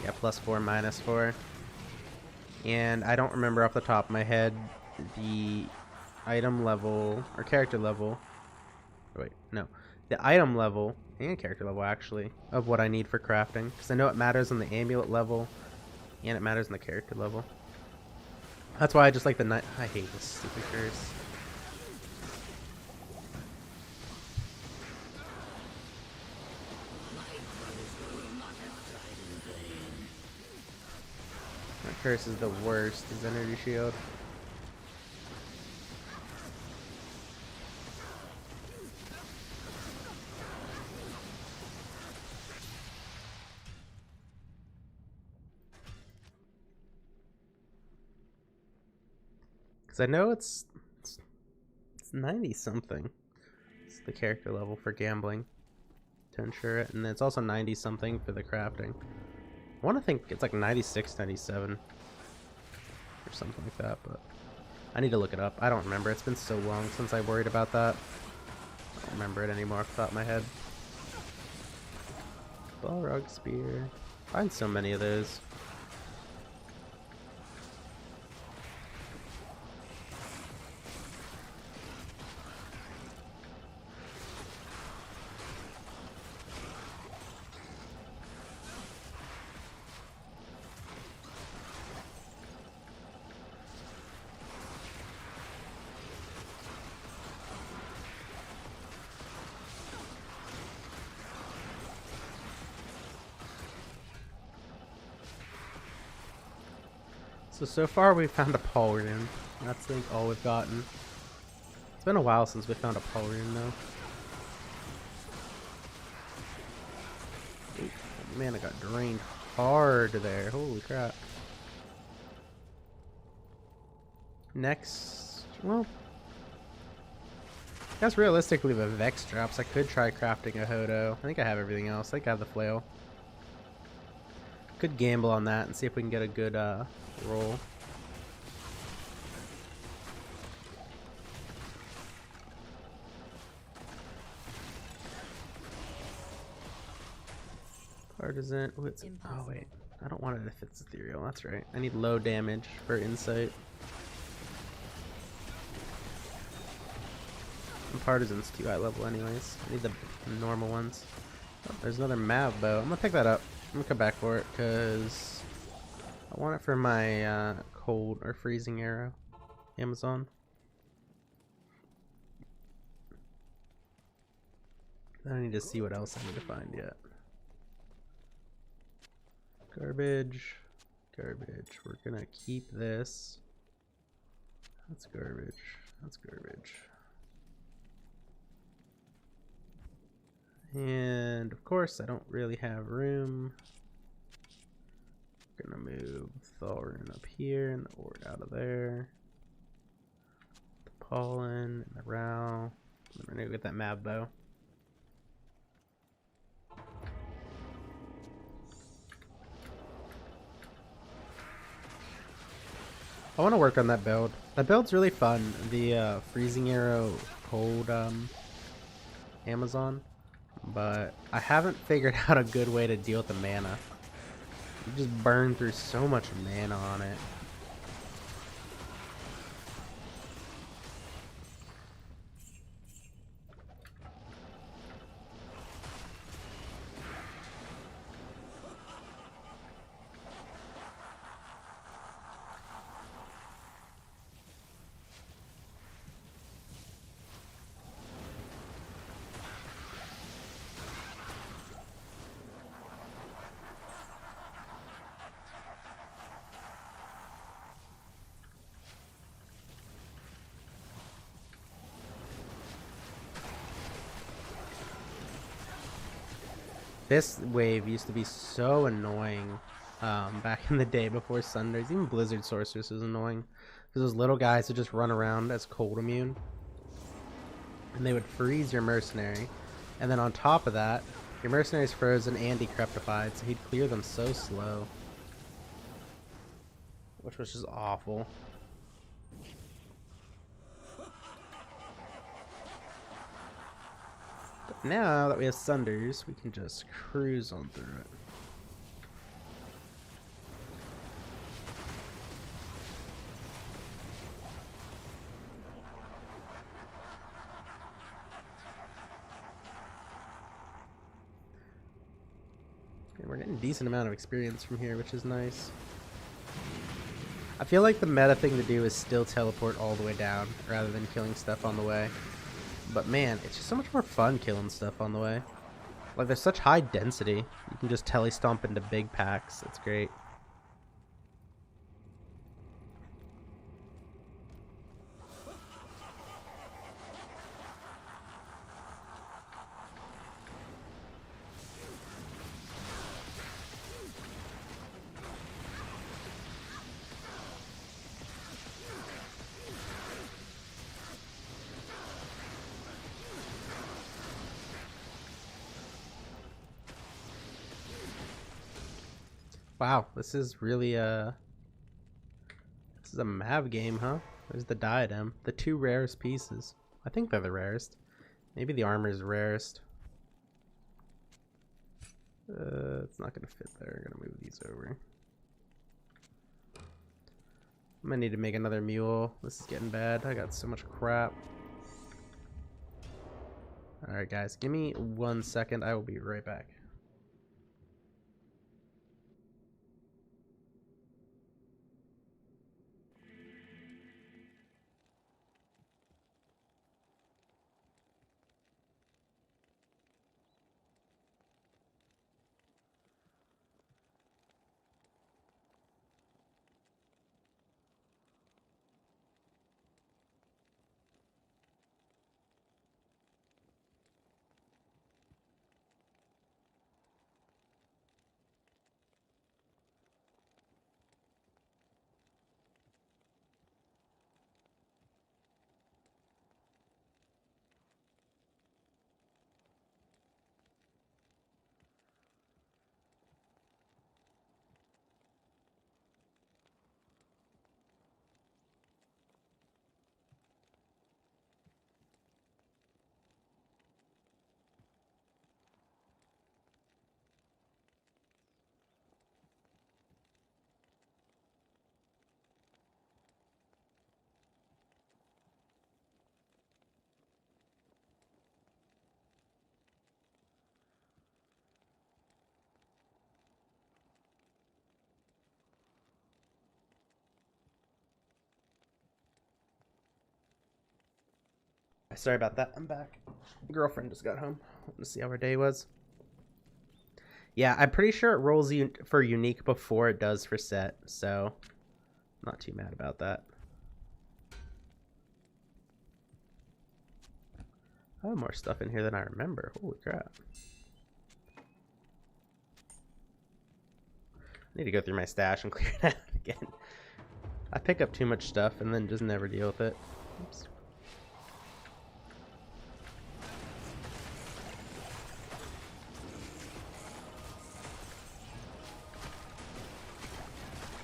Yeah, +4, -4. And I don't remember off the top of my head the item level, or character level. Wait, no. The item level, and character level actually, of what I need for crafting. Because I know it matters on the amulet level, and it matters on the character level. That's why I just like the night. I hate this stupid curse. That curse is the worst, his energy shield. Because I know it's 90 something. It's the character level for gambling to ensure it. And it's also 90 something for the crafting. I want to think it's like 96, 97 or something like that, but I need to look it up. I don't remember. It's been so long since I worried about that. I don't remember it anymore off the top of my head. Balrog spear. Find so many of those. So far we've found a Paul rune. That's like all we've gotten. It's been a while since we found a Paul rune though. Ooh, man, I got drained hard there. Holy crap. Next, well, I guess realistically with Vex drops, I could try crafting a Hodo. I think I have everything else. I think I have the flail. Could gamble on that and see if we can get a good roll. Partisan. Oh, oh wait, I don't want it if it's ethereal. That's right. I need low damage for insight. And Partisan's too high level anyways. I need the normal ones. Oh, there's another Mav bow. I'm gonna pick that up. I'm gonna come back for it because I want it for my cold or freezing arrow. Amazon. I need to see what else I need to find yet. Garbage. Garbage. We're gonna keep this. That's garbage. That's garbage. And of course I don't really have room. Gonna move Thorn up here and the Ord out of there. The pollen and the Row. I'm gonna go get that Mab bow. I want to work on that build. That build's really fun. The freezing arrow cold Amazon, but I haven't figured out a good way to deal with the mana. You just burn through so much mana on it. This wave used to be so annoying back in the day before Sundays. Even Blizzard Sorceress was annoying because those little guys would just run around as cold immune and they would freeze your mercenary, and then on top of that your mercenary's frozen and decryptified, so he'd clear them so slow, which was just awful. But now that we have Sunders, we can just cruise on through it. And we're getting a decent amount of experience from here, which is nice. I feel like the meta thing to do is still teleport all the way down rather than killing stuff on the way. But man, it's just so much more fun killing stuff on the way. Like, there's such high density. You can just tele-stomp into big packs. It's great. Wow, this is really this is a Mav game, huh? There's the diadem. The two rarest pieces. I think they're the rarest. Maybe the armor is rarest. It's not gonna fit there. I'm gonna move these over. I'm gonna need to make another mule. This is getting bad. I got so much crap. Alright guys, give me 1 second. I will be right back. Sorry about that. I'm back. Girlfriend just got home. Let's see how her day was. Yeah, I'm pretty sure it rolls for unique before it does for set, so not too mad about that. I have more stuff in here than I remember. Holy crap. I need to go through my stash and clear it out again. I pick up too much stuff and then just never deal with it. Oops.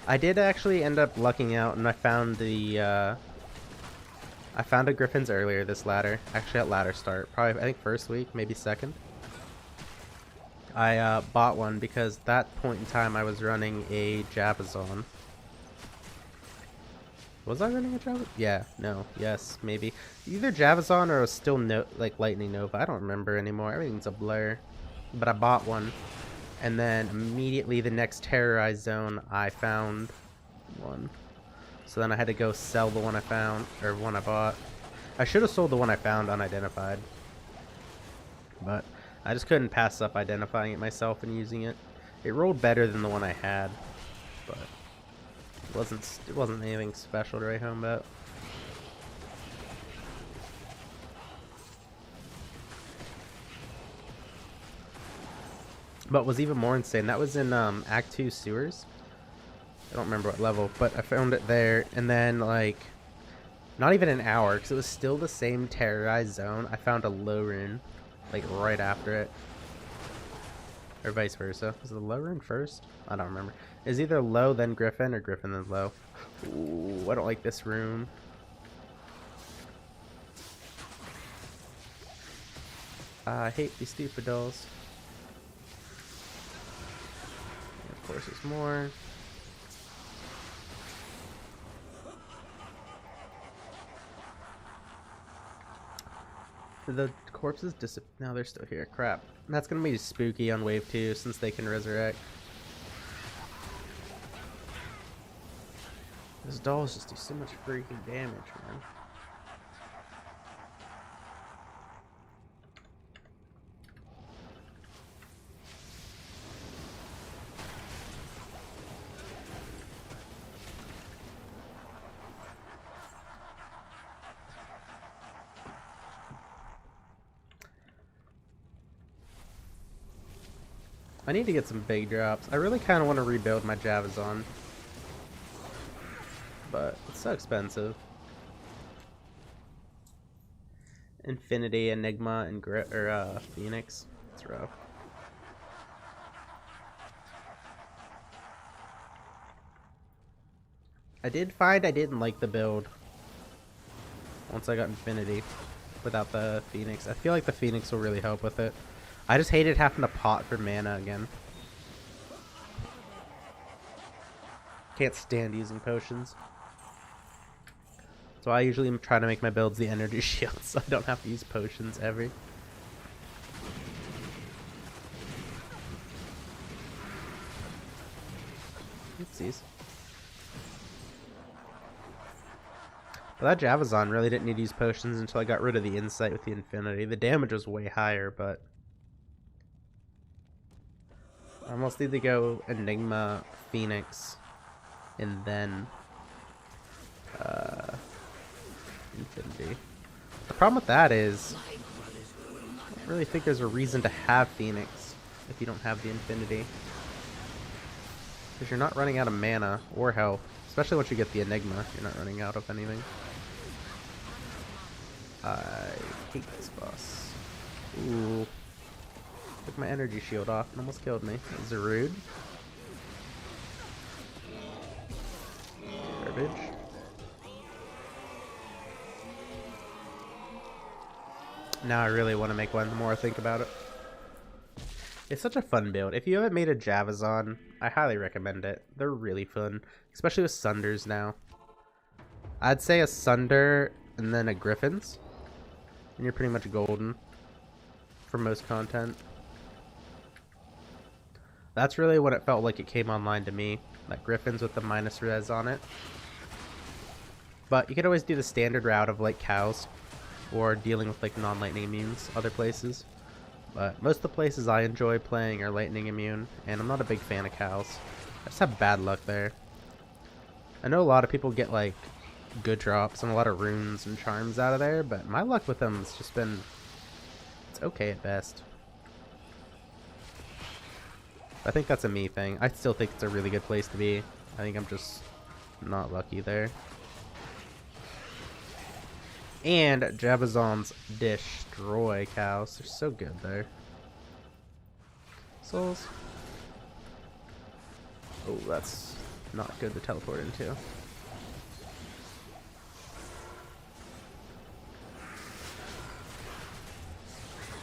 I did actually end up lucking out, and I found the I found a Griffin's earlier this ladder. Actually, at ladder start, probably I think first week, maybe second. I bought one because that point in time I was running a Javazon. Was I running a Javazon? Yeah, no, yes, maybe either Javazon or it was still like Lightning Nova. I don't remember anymore. Everything's a blur. But I bought one. And then immediately the next terrorized zone, I found one. So then I had to go sell the one I found, or one I bought. I should have sold the one I found unidentified. But I just couldn't pass up identifying it myself and using it. It rolled better than the one I had, but it wasn't anything special to write home about. But was even more insane, that was in Act 2 sewers. I don't remember what level, but I found it there, and then like not even an hour, because it was still the same terrorized zone. I found a low rune like right after it, or vice versa. Was it the low rune first? I don't remember. It's either low then Griffin or Griffin then low. Ooh, I don't like this rune. I hate these stupid dolls. Of course, there's more. The corpses no, they're still here. Crap. That's gonna be spooky on wave 2 since they can resurrect. Those dolls just do so much freaking damage, man. I need to get some big drops. I really kind of want to rebuild my Javazon, but it's so expensive. Infinity, Enigma, and Phoenix. It's rough. I did find I didn't like the build once I got Infinity without the Phoenix. I feel like the Phoenix will really help with it. I just hated having to pot for mana again. Can't stand using potions. So I usually try to make my builds the energy shield so I don't have to use potions ever. Oopsies. But that Javazon really didn't need to use potions until I got rid of the insight with the Infinity. The damage was way higher, but I almost need to go Enigma, Phoenix, and then Infinity. The problem with that is I don't really think there's a reason to have Phoenix if you don't have the Infinity. Because you're not running out of mana or health. Especially once you get the Enigma, you're not running out of anything. I hate this boss. Ooh. Took my energy shield off and almost killed me. Is it rude? Garbage. Now I really want to make one the more I think about it. It's such a fun build. If you haven't made a Javazon, I highly recommend it. They're really fun. Especially with Sunders now. I'd say a Sunder and then a Griffins. And you're pretty much golden for most content. That's really what it felt like it came online to me. Like Griffins with the minus res on it. But you could always do the standard route of like cows. Or dealing with like non-lightning immunes other places. But most of the places I enjoy playing are lightning immune. And I'm not a big fan of cows. I just have bad luck there. I know a lot of people get like good drops and a lot of runes and charms out of there, but my luck with them has just been, it's okay at best. I think that's a me thing. I still think it's a really good place to be. I think I'm just not lucky there. And Javazon's destroy cows. They're so good there. Souls. Oh, that's not good to teleport into.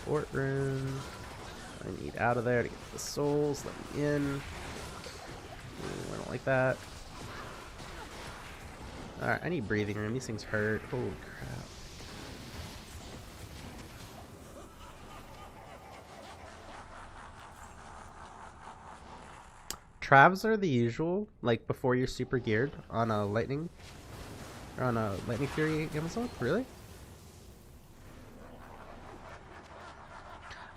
Fort rune. I need out of there to get the souls. Let me in. Ooh, I don't like that. Alright, I need breathing room. These things hurt. Holy crap. Travs are the usual, like before you're super geared on a lightning, or on a lightning fury Amazon. Really?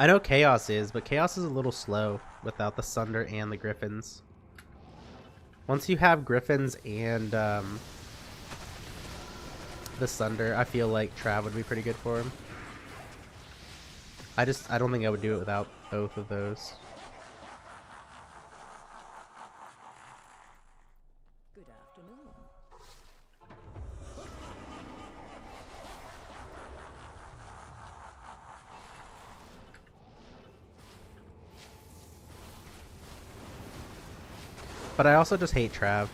I know Chaos is, but Chaos is a little slow without the Sunder and the Griffins. Once you have Griffins and the Sunder, I feel like Trav would be pretty good for him. I don't think I would do it without both of those. Good afternoon. But I also just hate Trav.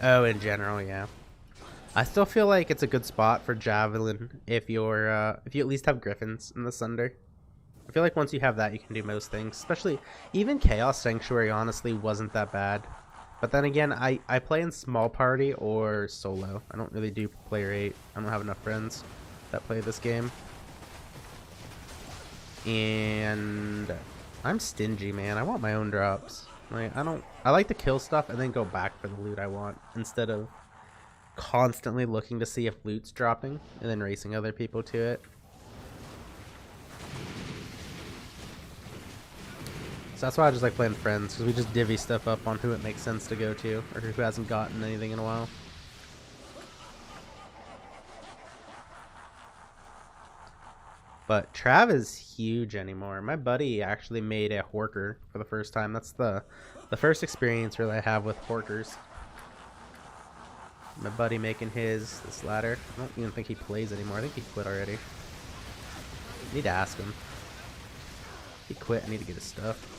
Oh, in general, yeah. I still feel like it's a good spot for Javelin if you're if you at least have Griffins in the Sunder. I feel like once you have that, you can do most things. Especially, even Chaos Sanctuary honestly wasn't that bad. But then again, I play in small party or solo. I don't really do player 8. I don't have enough friends that play this game. And I'm stingy, man. I want my own drops. Like, I like to kill stuff and then go back for the loot I want instead of constantly looking to see if loot's dropping and then racing other people to it. So that's why I just like playing friends, because we just divvy stuff up on who it makes sense to go to or who hasn't gotten anything in a while. But Trav is huge anymore. My buddy actually made a Horker for the first time. That's the first experience really I have with Horkers. My buddy making this ladder. I don't even think he plays anymore. I think he quit already. Need to ask him. If he quit, I need to get his stuff.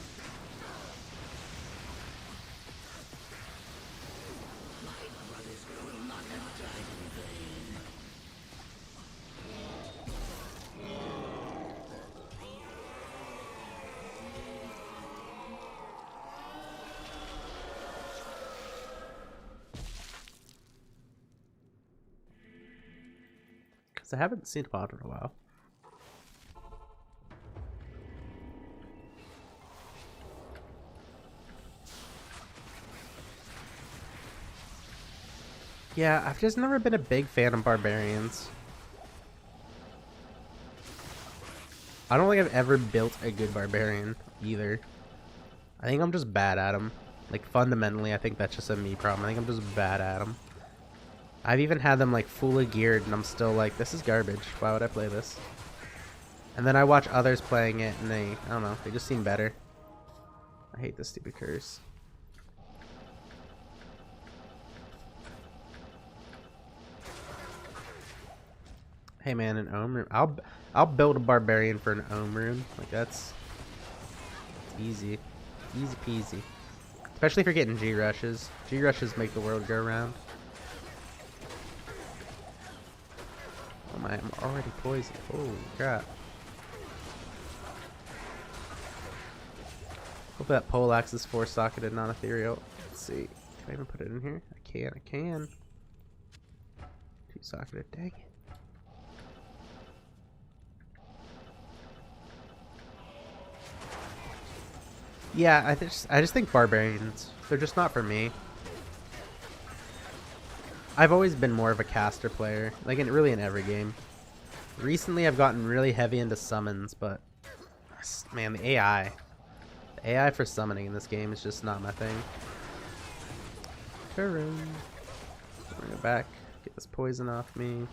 Because I haven't seen a mod in a while. Yeah, I've just never been a big fan of barbarians. I don't think I've ever built a good barbarian either. I think I'm just bad at them. Like, fundamentally, I think that's just a me problem. I think I'm just bad at them. I've even had them, like, fully geared, and I'm still like, this is garbage. Why would I play this? And then I watch others playing it, and I don't know, they just seem better. I hate this stupid curse. Hey man, an ohm room. I'll build a barbarian for an ohm room. Like that's easy. Easy peasy. Especially if you're getting G rushes. G rushes make the world go round. Oh my, I'm already poisoned. Holy crap. Hope that poleaxe is 4-socketed, non-ethereal. Let's see. Can I even put it in here? I can. 2-socketed, dang it. Yeah, I just think barbarians, they're just not for me. I've always been more of a caster player, like really in every game. Recently I've gotten really heavy into summons, but man, the AI for summoning in this game is just not my thing. Bring it back, get this poison off me.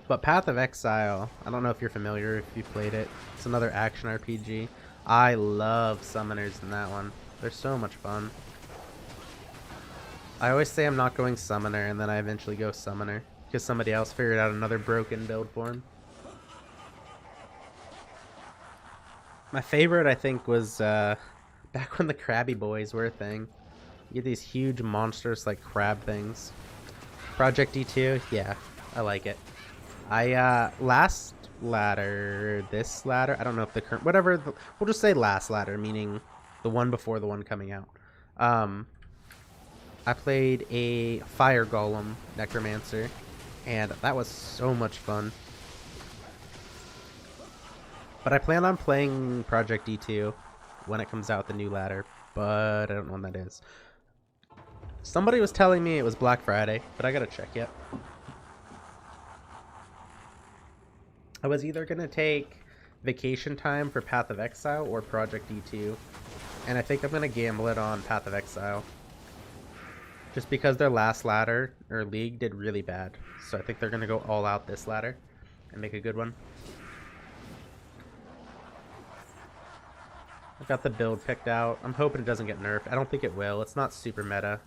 But Path of Exile, I don't know if you're familiar, if you played it. It's another action RPG. I love summoners in that one. They're so much fun. I always say I'm not going summoner, and then I eventually go summoner. Because somebody else figured out another broken build for him. My favorite, I think, was back when the Krabby Boys were a thing. You get these huge monstrous, like, crab things. Project D2, yeah, I like it. Last ladder, this ladder, I don't know if the current, whatever, we'll just say last ladder, meaning the one before the one coming out. I played a fire golem necromancer, and that was so much fun. But I plan on playing Project D2 when it comes out, the new ladder, but I don't know when that is. Somebody was telling me it was Black Friday, but I gotta check yet. I was either going to take vacation time for Path of Exile or Project D2, and I think I'm going to gamble it on Path of Exile. Just because their last ladder, or league, did really bad. So I think they're going to go all out this ladder and make a good one. I've got the build picked out. I'm hoping it doesn't get nerfed. I don't think it will. It's not super meta.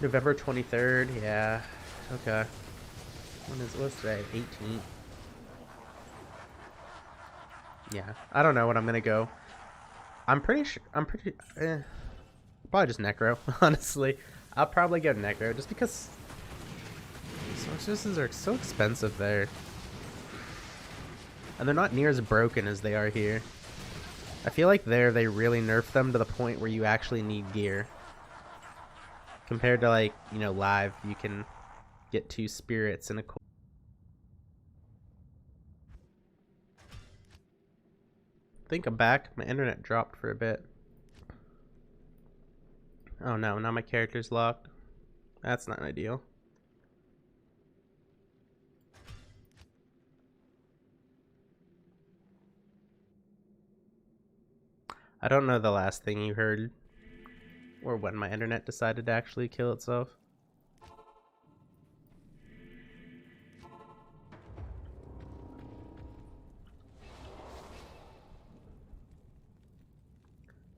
November 23rd, yeah. Okay. What's today? 18th. Yeah, I don't know what I'm gonna go. Probably just Necro, honestly. I'll probably go Necro just because Sorceresses are so expensive there. And they're not near as broken as they are here. I feel like there they really nerfed them to the point where you actually need gear. Compared to, like, you know, live, you can get 2 spirits and a cold. I think I'm back. My internet dropped for a bit. Oh no, now my character's locked. That's not ideal. I don't know the last thing you heard, or when my internet decided to actually kill itself.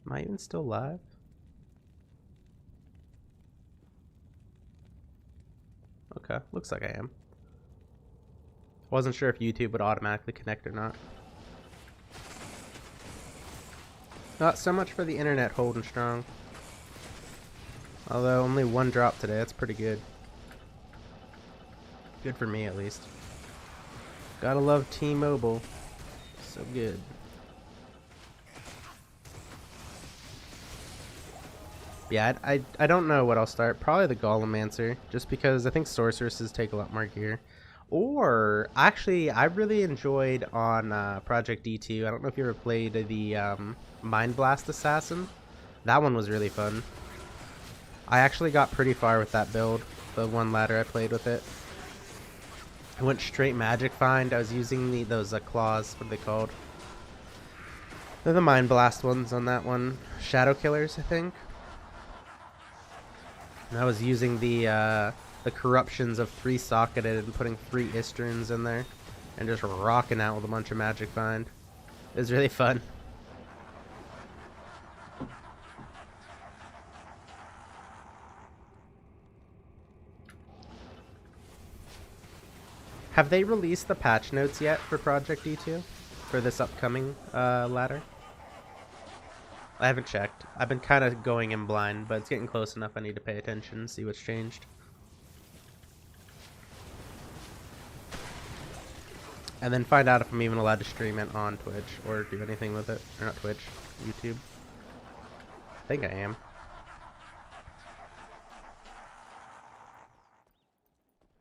Am I even still live? Okay, looks like I am. Wasn't sure if YouTube would automatically connect or not. Not so much for the internet holding strong. Although only 1 drop today, that's pretty good. Good for me at least. Gotta love T-Mobile. So good. Yeah, I don't know what I'll start. Probably the Golemancer, just because I think sorceresses take a lot more gear. Or actually, I really enjoyed on Project D2. I don't know if you ever played the Mind Blast Assassin. That one was really fun. I actually got pretty far with that build. The one ladder I played with it. I went straight Magic Find. I was using those claws. What are they called? They're the Mind Blast ones on that one. Shadow Killers, I think. And I was using the corruptions of 3 socketed and putting 3 Isterns in there. And just rocking out with a bunch of Magic Find. It was really fun. Have they released the patch notes yet for Project D2? For this upcoming ladder? I haven't checked. I've been kind of going in blind, but it's getting close enough I need to pay attention and see what's changed. And then find out if I'm even allowed to stream it on Twitch or do anything with it. Or not Twitch, YouTube. I think I am.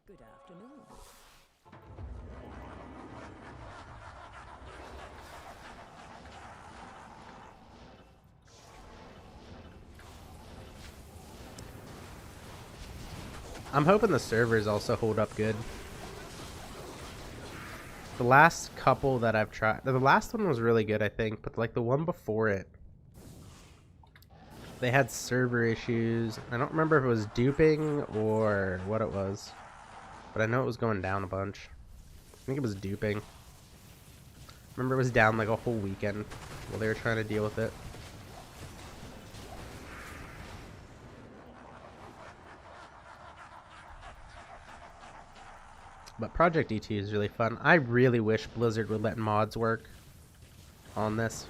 Good afternoon. I'm hoping the servers also hold up good. The last couple that I've tried, the last one was really good, I think, but like the one before it, they had server issues. I don't remember if it was duping or what it was, but I know it was going down a bunch. I think it was duping. Remember it was down like a whole weekend while they were trying to deal with it. But Project D2 is really fun. I really wish Blizzard would let mods work on this.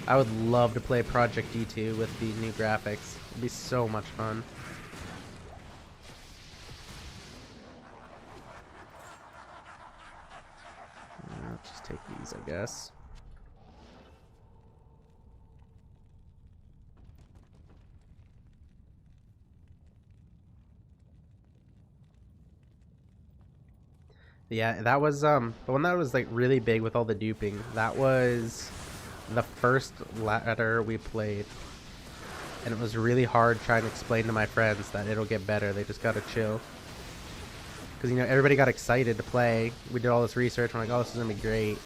I would love to play Project D2 with the new graphics. It'd be so much fun. I'll just take these, I guess. Yeah, that was the one that was like really big with all the duping. That was the first ladder we played. And it was really hard trying to explain to my friends that it'll get better. They just gotta chill. Because, you know, everybody got excited to play. We did all this research. I'm like, oh, this is gonna be great.